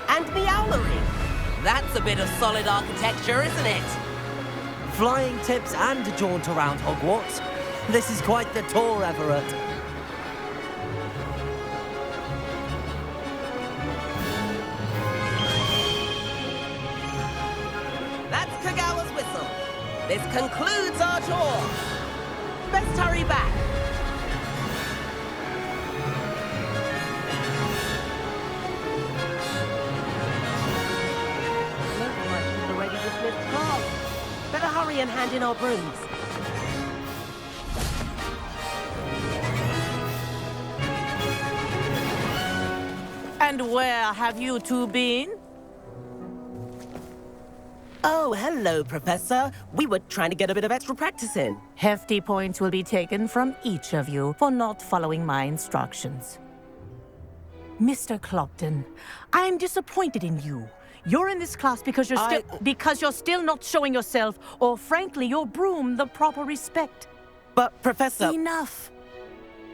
And the owlery. That's a bit of solid architecture, isn't it? Flying tips and a jaunt around Hogwarts. This is quite the tour, Everett. That's Kagawa's whistle. This concludes our tour. Best hurry back. Looks like she's already dismissed class. Better hurry and hand in our brooms. And where have you two been? Oh, hello, Professor. We were trying to get a bit of extra practice in. Hefty points will be taken from each of you for not following my instructions. Mr. Clopton, I'm disappointed in you. You're in this class because you're still not showing yourself, or frankly, your broom the proper respect. But, Professor... Enough.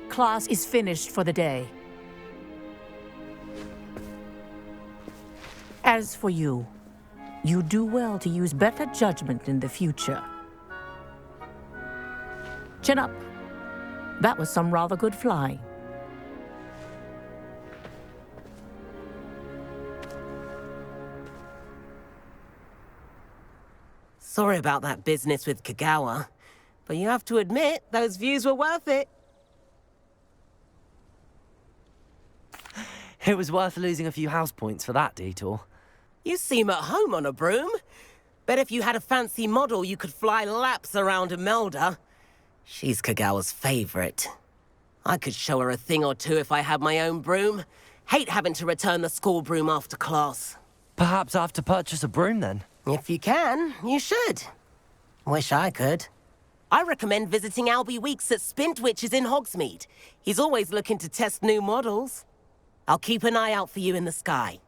Class is finished for the day. As for you, you do well to use better judgment in the future. Chin up. That was some rather good flying. Sorry about that business with Kagawa, but you have to admit, those views were worth it. It was worth losing a few house points for that detour. You seem at home on a broom. Bet if you had a fancy model, you could fly laps around Imelda. She's Kagawa's favorite. I could show her a thing or two if I had my own broom. Hate having to return the school broom after class. Perhaps I have to purchase a broom then? If you can, you should. Wish I could. I recommend visiting Albie Weeks at Spint Witches in Hogsmeade. He's always looking to test new models. I'll keep an eye out for you in the sky.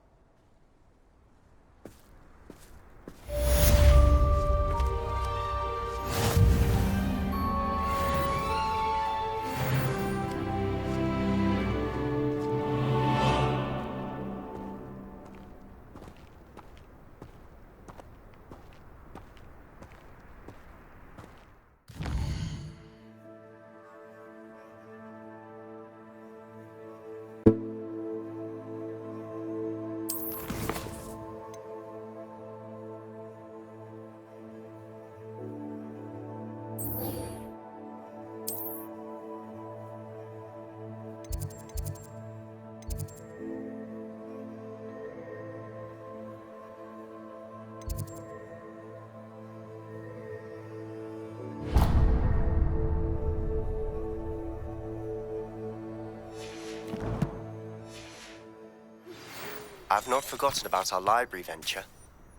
I've not forgotten about our library venture.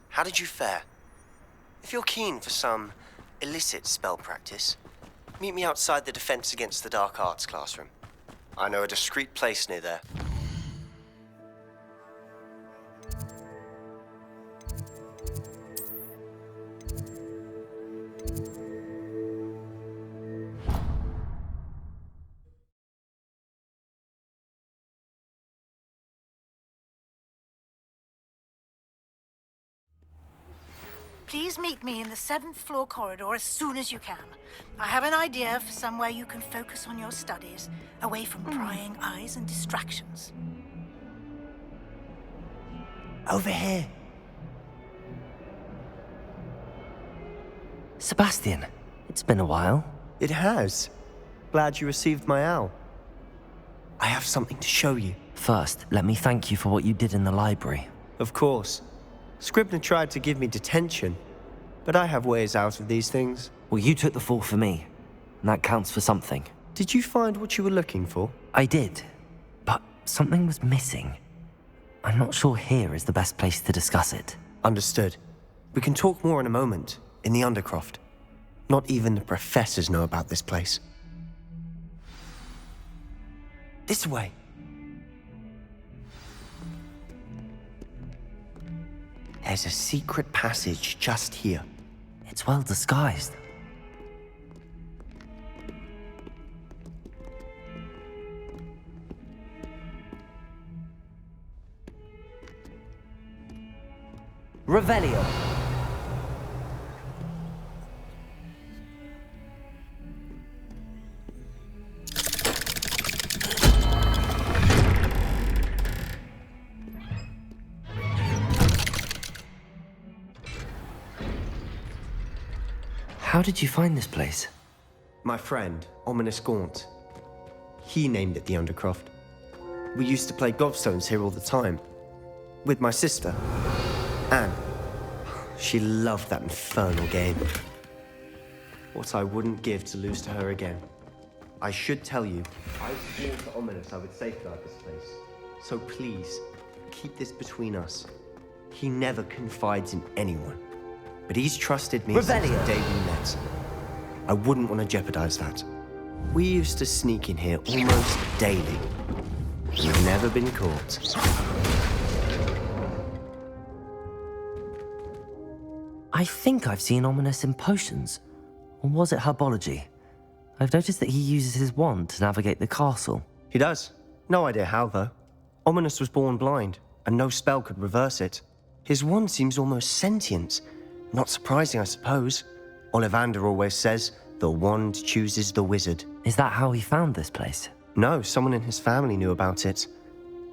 How did you fare? If you're keen for some illicit spell practice, meet me outside the Defense Against the Dark Arts classroom. I know a discreet place near there. Please meet me in the 7th floor corridor as soon as you can. I have an idea for somewhere you can focus on your studies, away from prying eyes and distractions. Over here. Sebastian, it's been a while. It has. Glad you received my owl. I have something to show you. First, let me thank you for what you did in the library. Of course. Scribner tried to give me detention, but I have ways out of these things. Well, you took the fall for me, and that counts for something. Did you find what you were looking for? I did, but something was missing. I'm not sure here is the best place to discuss it. Understood. We can talk more in a moment, in the Undercroft. Not even the professors know about this place. This way. There's a secret passage just here. It's well disguised. Revelio. How did you find this place? My friend, Ominous Gaunt. He named it the Undercroft. We used to play gobstones here all the time. With my sister, Anne. She loved that infernal game. What I wouldn't give to lose to her again. I should tell you, I swore to Ominous I would safeguard this place. So please, keep this between us. He never confides in anyone. But he's trusted me since the day we met. I wouldn't want to jeopardize that. We used to sneak in here almost daily. We've never been caught. I think I've seen Ominous in potions. Or was it herbology? I've noticed that he uses his wand to navigate the castle. He does. No idea how, though. Ominous was born blind, and no spell could reverse it. His wand seems almost sentient. Not surprising, I suppose. Ollivander always says, the wand chooses the wizard. Is that how he found this place? No, someone in his family knew about it.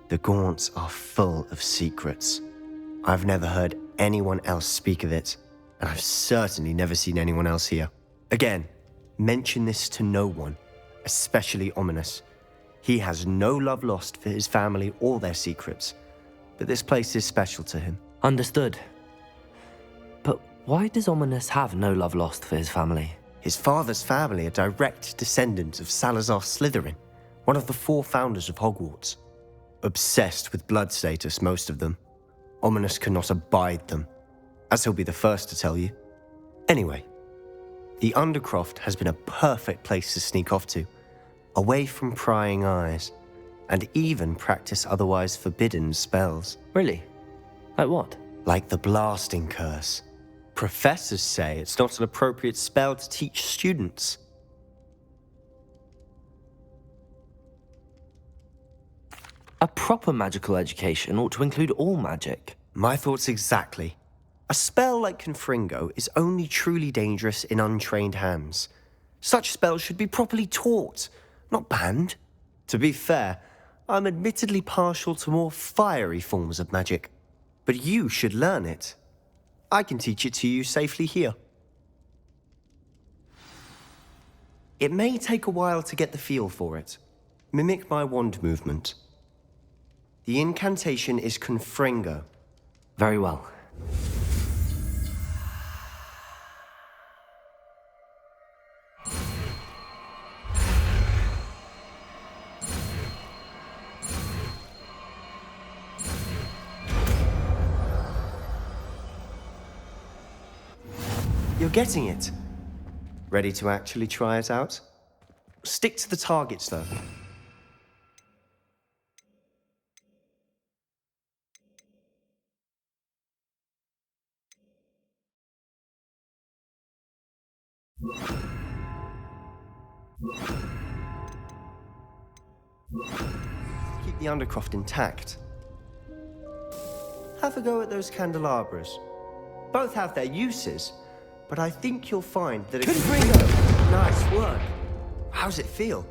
The Gaunts are full of secrets. I've never heard anyone else speak of it, and I've certainly never seen anyone else here. Again, mention this to no one, especially Ominous. He has no love lost for his family or their secrets, but this place is special to him. Understood. But why does Ominous have no love lost for his family? His father's family are direct descendants of Salazar Slytherin, One of the 4 founders of Hogwarts. Obsessed with blood status, most of them. Ominous cannot abide them, as he'll be the first to tell you. Anyway, the Undercroft has been a perfect place to sneak off to, away from prying eyes, and even practice otherwise forbidden spells. Really? Like what? Like the blasting curse. Professors say it's not an appropriate spell to teach students. A proper magical education ought to include all magic. My thoughts exactly. A spell like Confringo is only truly dangerous in untrained hands. Such spells should be properly taught, not banned. To be fair, I'm admittedly partial to more fiery forms of magic. But you should learn it. I can teach it to you safely here. It may take a while to get the feel for it. Mimic my wand movement. The incantation is Confringo. Very well. You're getting it. Ready to actually try it out? Stick to the targets, though. Keep the Undercroft intact. Have a go at those candelabras. Both have their uses, but I think you'll find that Confringo! Nice work. How's it feel?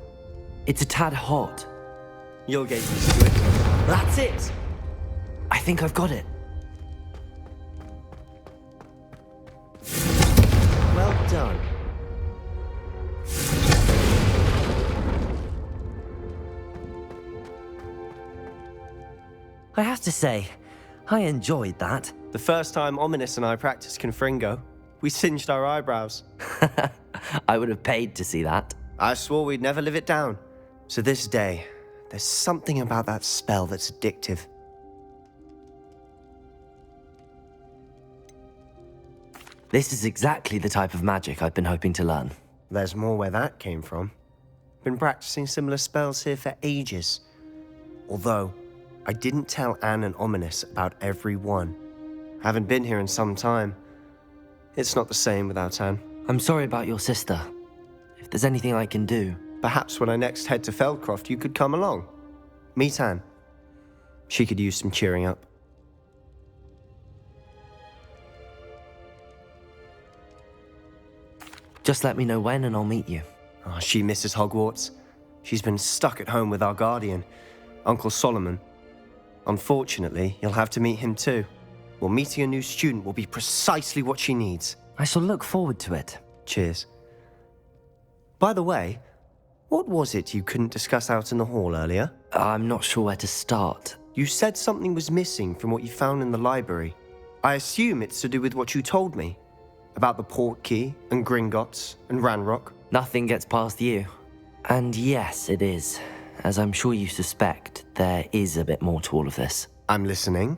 It's a tad hot. You'll get used to it. That's it! I think I've got it. Well done. I have to say, I enjoyed that. The first time Ominous and I practiced Confringo, we singed our eyebrows. I would have paid to see that. I swore we'd never live it down. So this day, there's something about that spell that's addictive. This is exactly the type of magic I've been hoping to learn. There's more where that came from. Been practicing similar spells here for ages. Although, I didn't tell Anne and Ominous about every one. Haven't been here in some time. It's not the same without Anne. I'm sorry about your sister. If there's anything I can do... Perhaps when I next head to Feldcroft, you could come along. Meet Anne. She could use some cheering up. Just let me know when and I'll meet you. Oh, she misses Hogwarts. She's been stuck at home with our guardian, Uncle Solomon. Unfortunately, you'll have to meet him too. Well, meeting a new student will be precisely what she needs. I shall look forward to it. Cheers. By the way, what was it you couldn't discuss out in the hall earlier? I'm not sure where to start. You said something was missing from what you found in the library. I assume it's to do with what you told me. About the Portkey, and Gringotts, and Ranrock. Nothing gets past you. And yes, it is. As I'm sure you suspect, there is a bit more to all of this. I'm listening.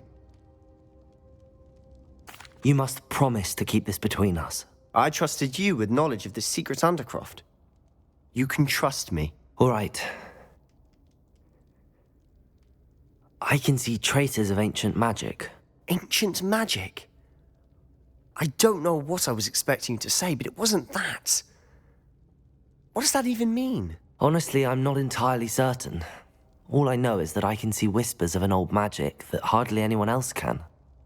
You must promise to keep this between us. I trusted you with knowledge of the secret Undercroft. You can trust me. All right. I can see traces of ancient magic. Ancient magic? I don't know what I was expecting you to say, but it wasn't that. What does that even mean? Honestly, I'm not entirely certain. All I know is that I can see whispers of an old magic that hardly anyone else can.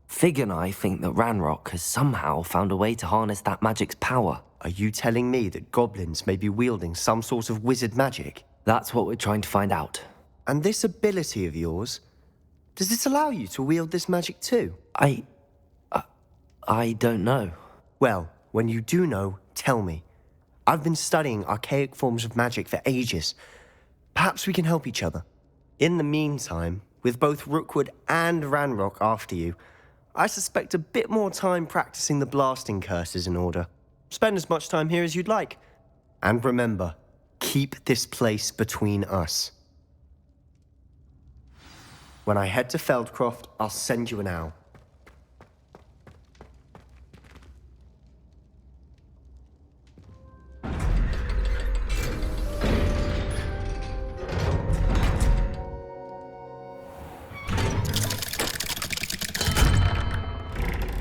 Fig and I think that Ranrock has somehow found a way to harness that magic's power. Are you telling me that goblins may be wielding some sort of wizard magic? That's what we're trying to find out. And this ability of yours, does it allow you to wield this magic too? I don't know. Well, when you do know, tell me. I've been studying archaic forms of magic for ages. Perhaps we can help each other. In the meantime, with both Rookwood and Ranrock after you, I suspect a bit more time practicing the blasting curse is in order. Spend as much time here as you'd like. And remember, keep this place between us. When I head to Feldcroft, I'll send you an owl.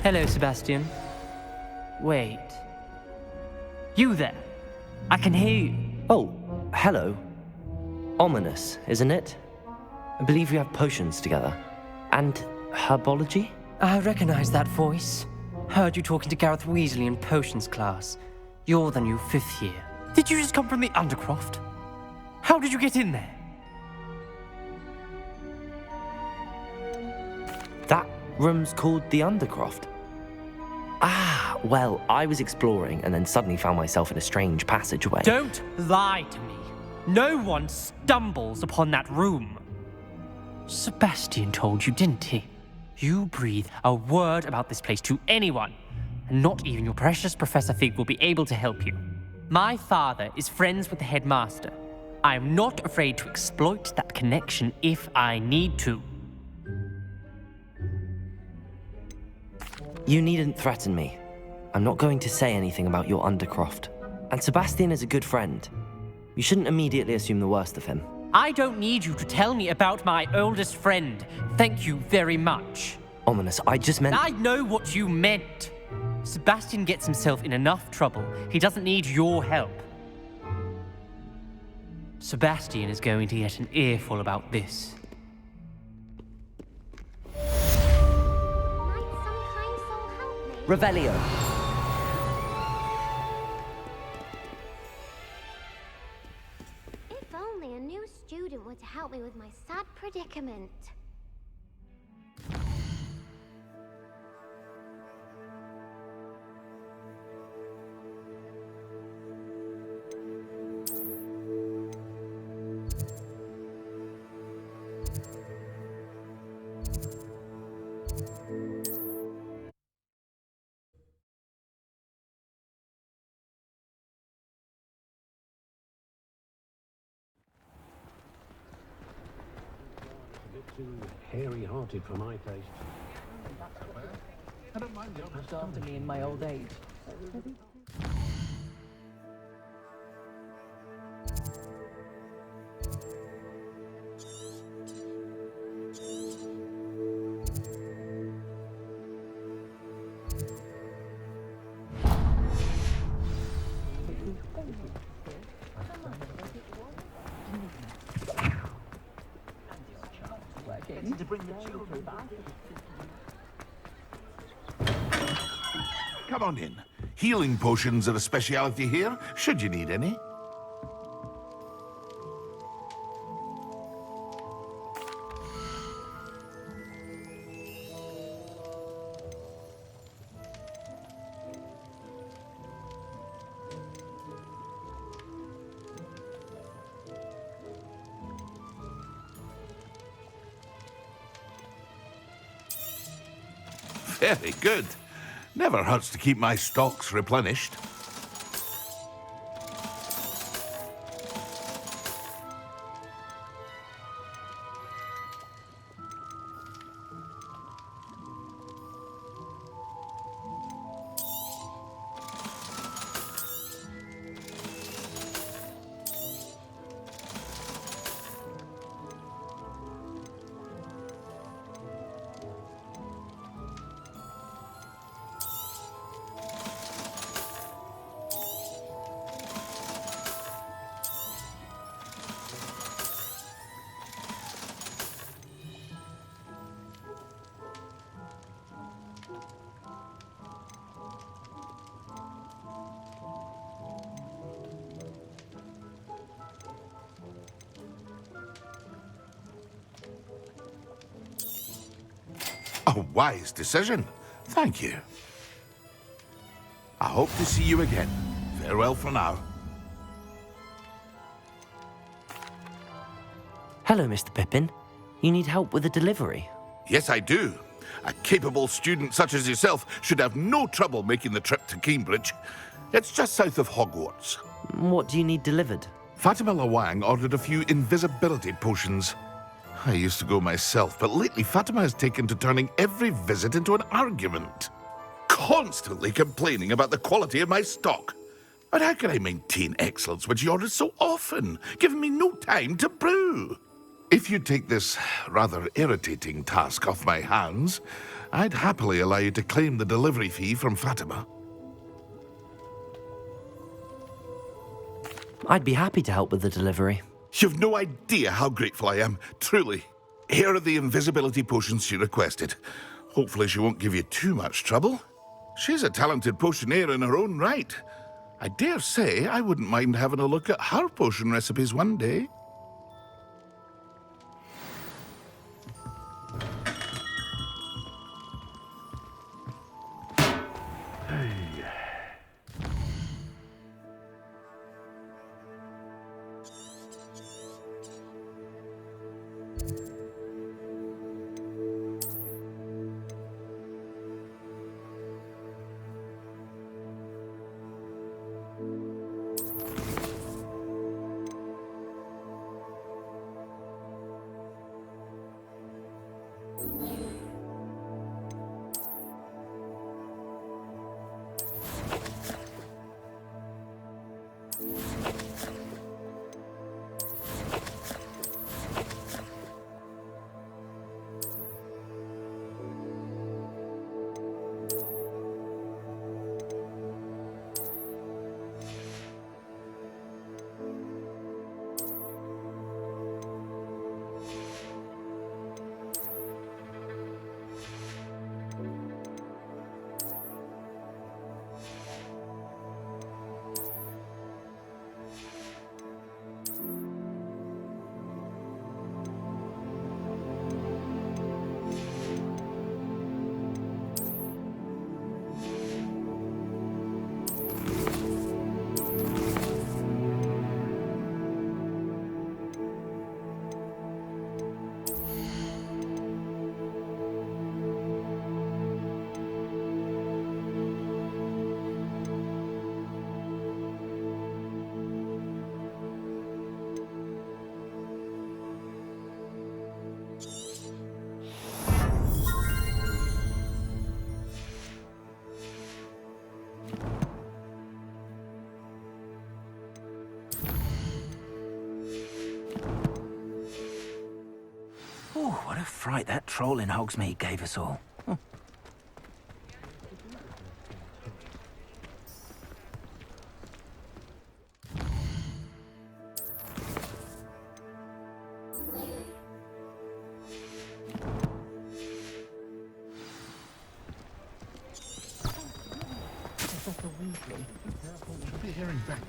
Hello, Sebastian. Wait. You there? I can hear you. Oh, hello. Ominous, isn't it? I believe we have potions together. And herbology? I recognize that voice. Heard you talking to Gareth Weasley in potions class. You're the new 5th year. Did you just come from the Undercroft? How did you get in there? That room's called the Undercroft. Ah, well, I was exploring and then suddenly found myself in a strange passageway. Don't lie to me. No one stumbles upon that room. Sebastian told you, didn't he? You breathe a word about this place to anyone, and not even your precious Professor Fig will be able to help you. My father is friends with the headmaster. I am not afraid to exploit that connection if I need to. You needn't threaten me. I'm not going to say anything about your Undercroft. And Sebastian is a good friend. You shouldn't immediately assume the worst of him. I don't need you to tell me about my oldest friend. Thank you very much. Ominous, I just meant... I know what you meant. Sebastian gets himself in enough trouble. He doesn't need your help. Sebastian is going to get an earful about this. Revelio. If only a new student were to help me with my sad predicament. Too hairy-hearted for my taste. I don't mind the looked after me in my old age. To bring the children back. Come on in. Healing potions are a speciality here, should you need any. Very good. Never hurts to keep my stocks replenished. A wise decision. Thank you. I hope to see you again. Farewell for now. Hello, Mr. Pippin. You need help with a delivery? Yes, I do. A capable student such as yourself should have no trouble making the trip to Cambridge. It's just south of Hogwarts. What do you need delivered? Fatima Lawang ordered a few invisibility potions. I used to go myself, but lately Fatima has taken to turning every visit into an argument. Constantly complaining about the quality of my stock. But how can I maintain excellence when she orders so often, giving me no time to brew? If you take this rather irritating task off my hands, I'd happily allow you to claim the delivery fee from Fatima. I'd be happy to help with the delivery. You've no idea how grateful I am, truly. Here are the invisibility potions she requested. Hopefully she won't give you too much trouble. She's a talented potioneer in her own right. I dare say I wouldn't mind having a look at her potion recipes one day. Oh, what a fright that troll in Hogsmeade gave us all. Be hearing back.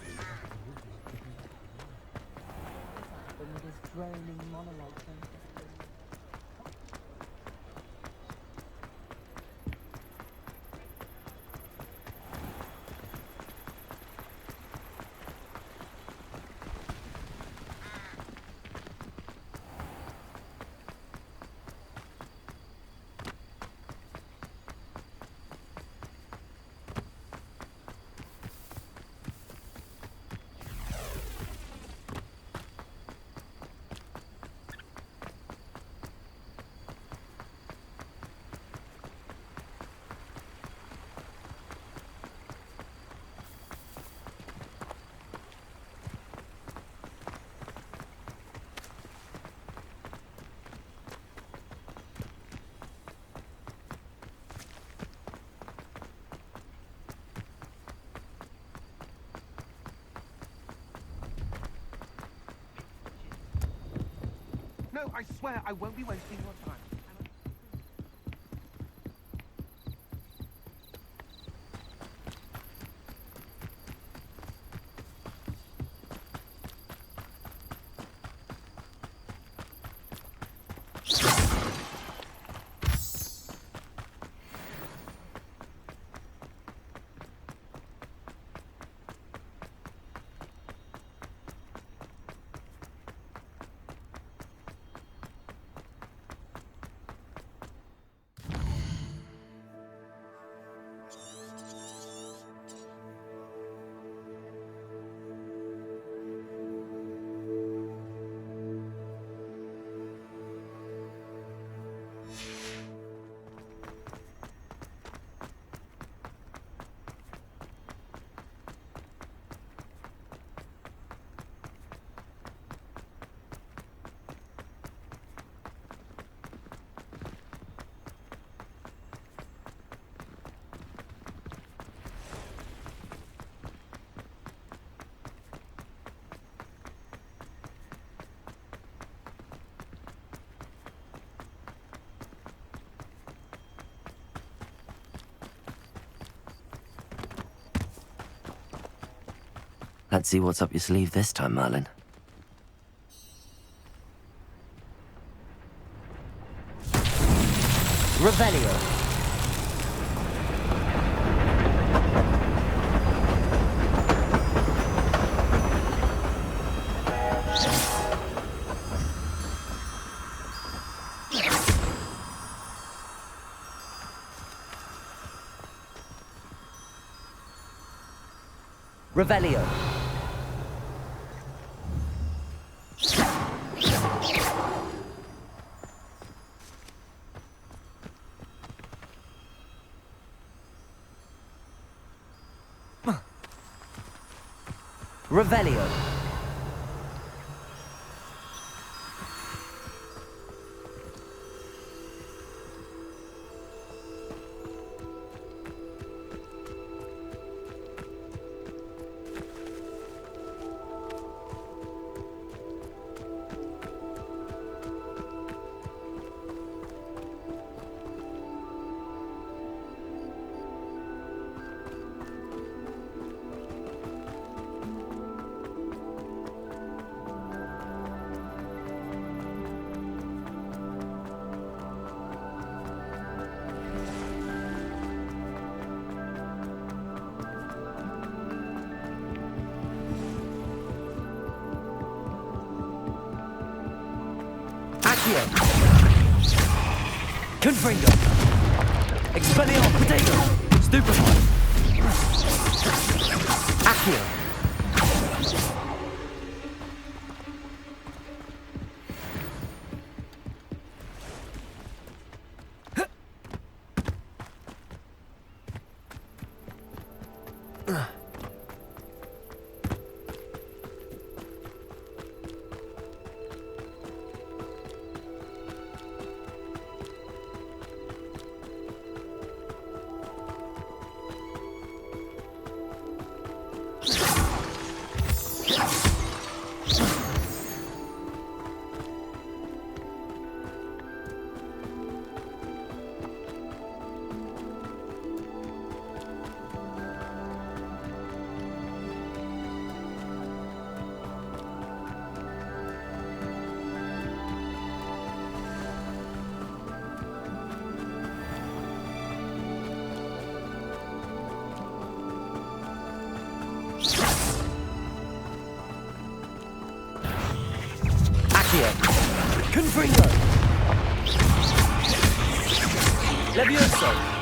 No, I swear I won't be wasting your time. Let's see what's up your sleeve this time, Merlin. Revelio. Revelio. Revelio. Confringo. Expelliarmus Potato. Stupefy. Accio. Confringo. Levioso.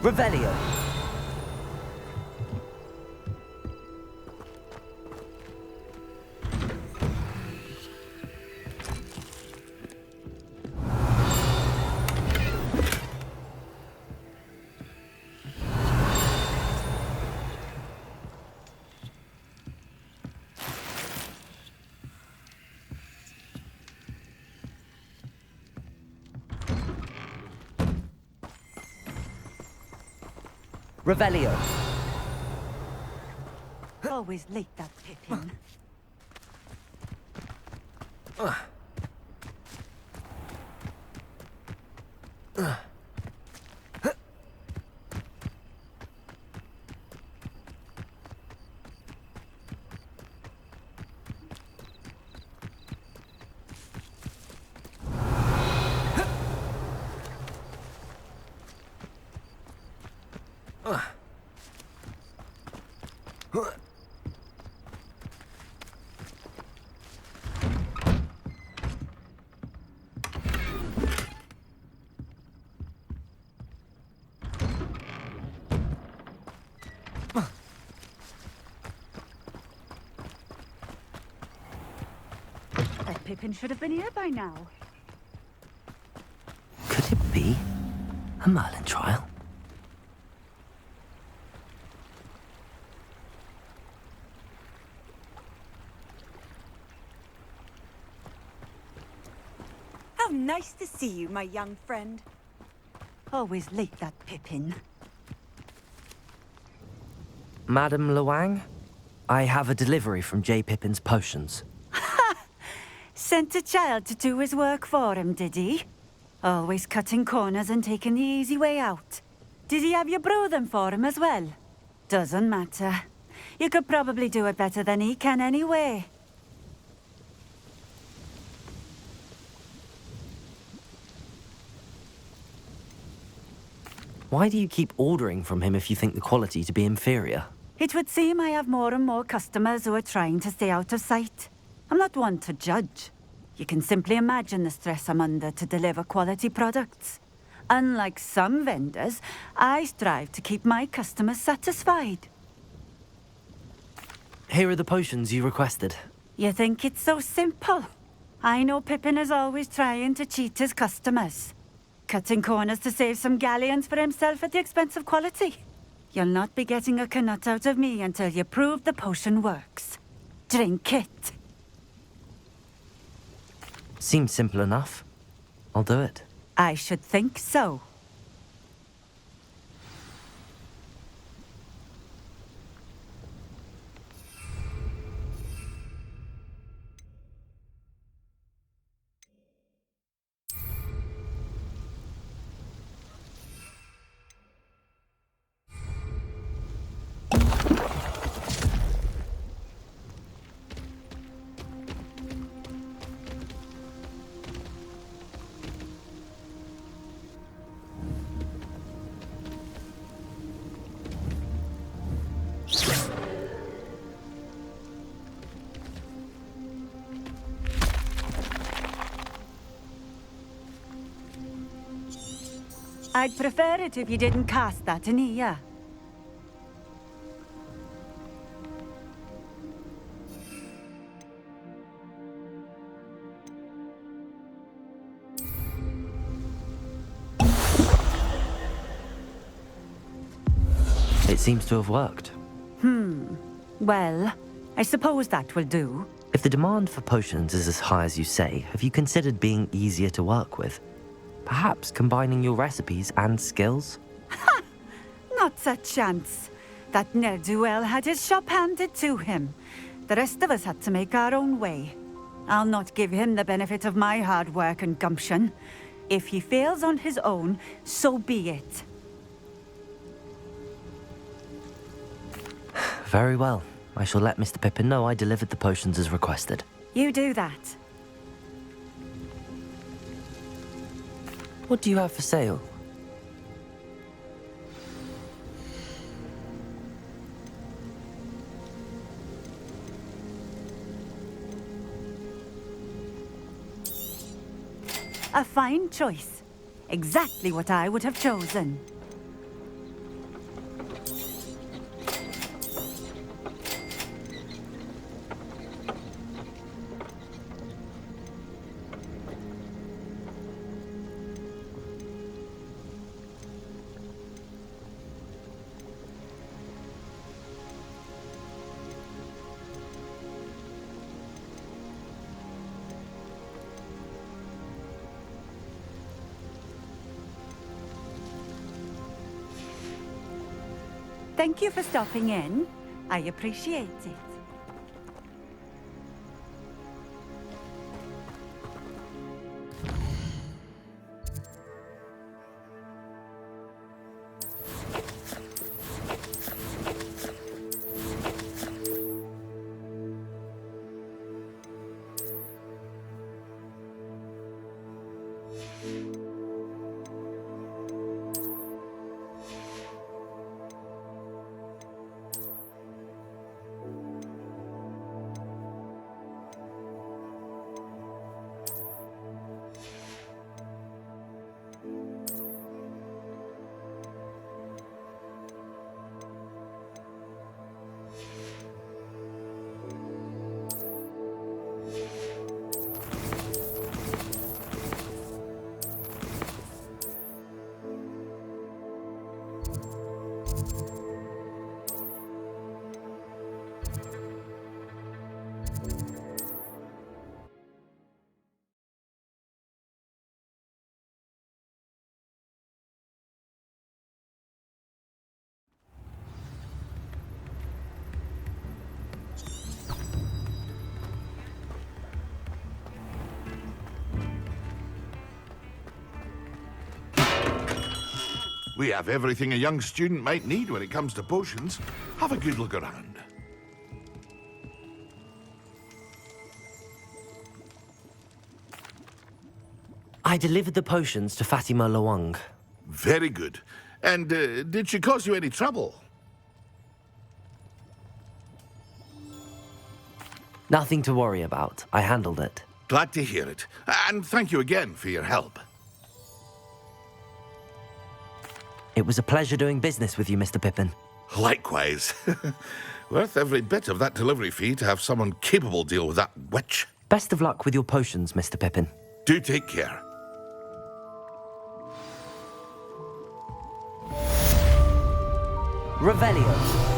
Revelio. Revelio. Always late, that Pippin. That Pippin should have been here by now. Could it be a Merlin trial? How nice to see you, my young friend. Always late, that Pippin. Madam Luang, I have a delivery from J. Pippin's potions. Sent a child to do his work for him, did he? Always cutting corners and taking the easy way out. Did he have you brew them for him as well? Doesn't matter. You could probably do it better than he can anyway. Why do you keep ordering from him if you think the quality to be inferior? It would seem I have more and more customers who are trying to stay out of sight. I'm not one to judge. You can simply imagine the stress I'm under to deliver quality products. Unlike some vendors, I strive to keep my customers satisfied. Here are the potions you requested. You think it's so simple? I know Pippin is always trying to cheat his customers. Cutting corners to save some galleons for himself at the expense of quality. You'll not be getting a canut out of me until you prove the potion works. Drink it. Seems simple enough. I'll do it. I should think so. I'd prefer it if you didn't cast that in here. It seems to have worked. Well, I suppose that will do. If the demand for potions is as high as you say, have you considered being easier to work with? Perhaps combining your recipes and skills? Not a chance. That ne'er-do-well had his shop handed to him. The rest of us had to make our own way. I'll not give him the benefit of my hard work and gumption. If he fails on his own, so be it. Very well. I shall let Mr. Pippin know I delivered the potions as requested. You do that. What do you have for sale? A fine choice. Exactly what I would have chosen. Thank you for stopping in. I appreciate it. We have everything a young student might need when it comes to potions. Have a good look around. I delivered the potions to Fatima Lawang. Very good. And did she cause you any trouble? Nothing to worry about. I handled it. Glad to hear it. And thank you again for your help. It was a pleasure doing business with you, Mr. Pippin. Likewise. Worth every bit of that delivery fee to have someone capable deal with that witch. Best of luck with your potions, Mr. Pippin. Do take care. Revelio.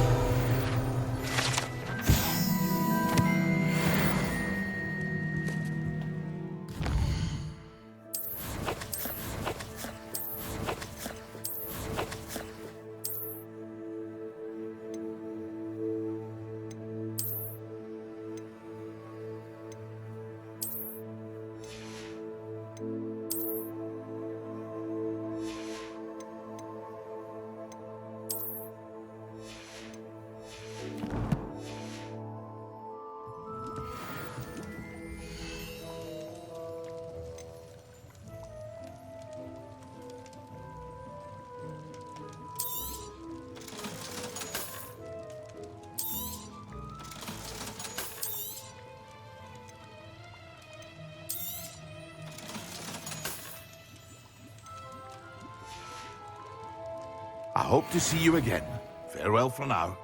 I hope to see you again. Farewell for now.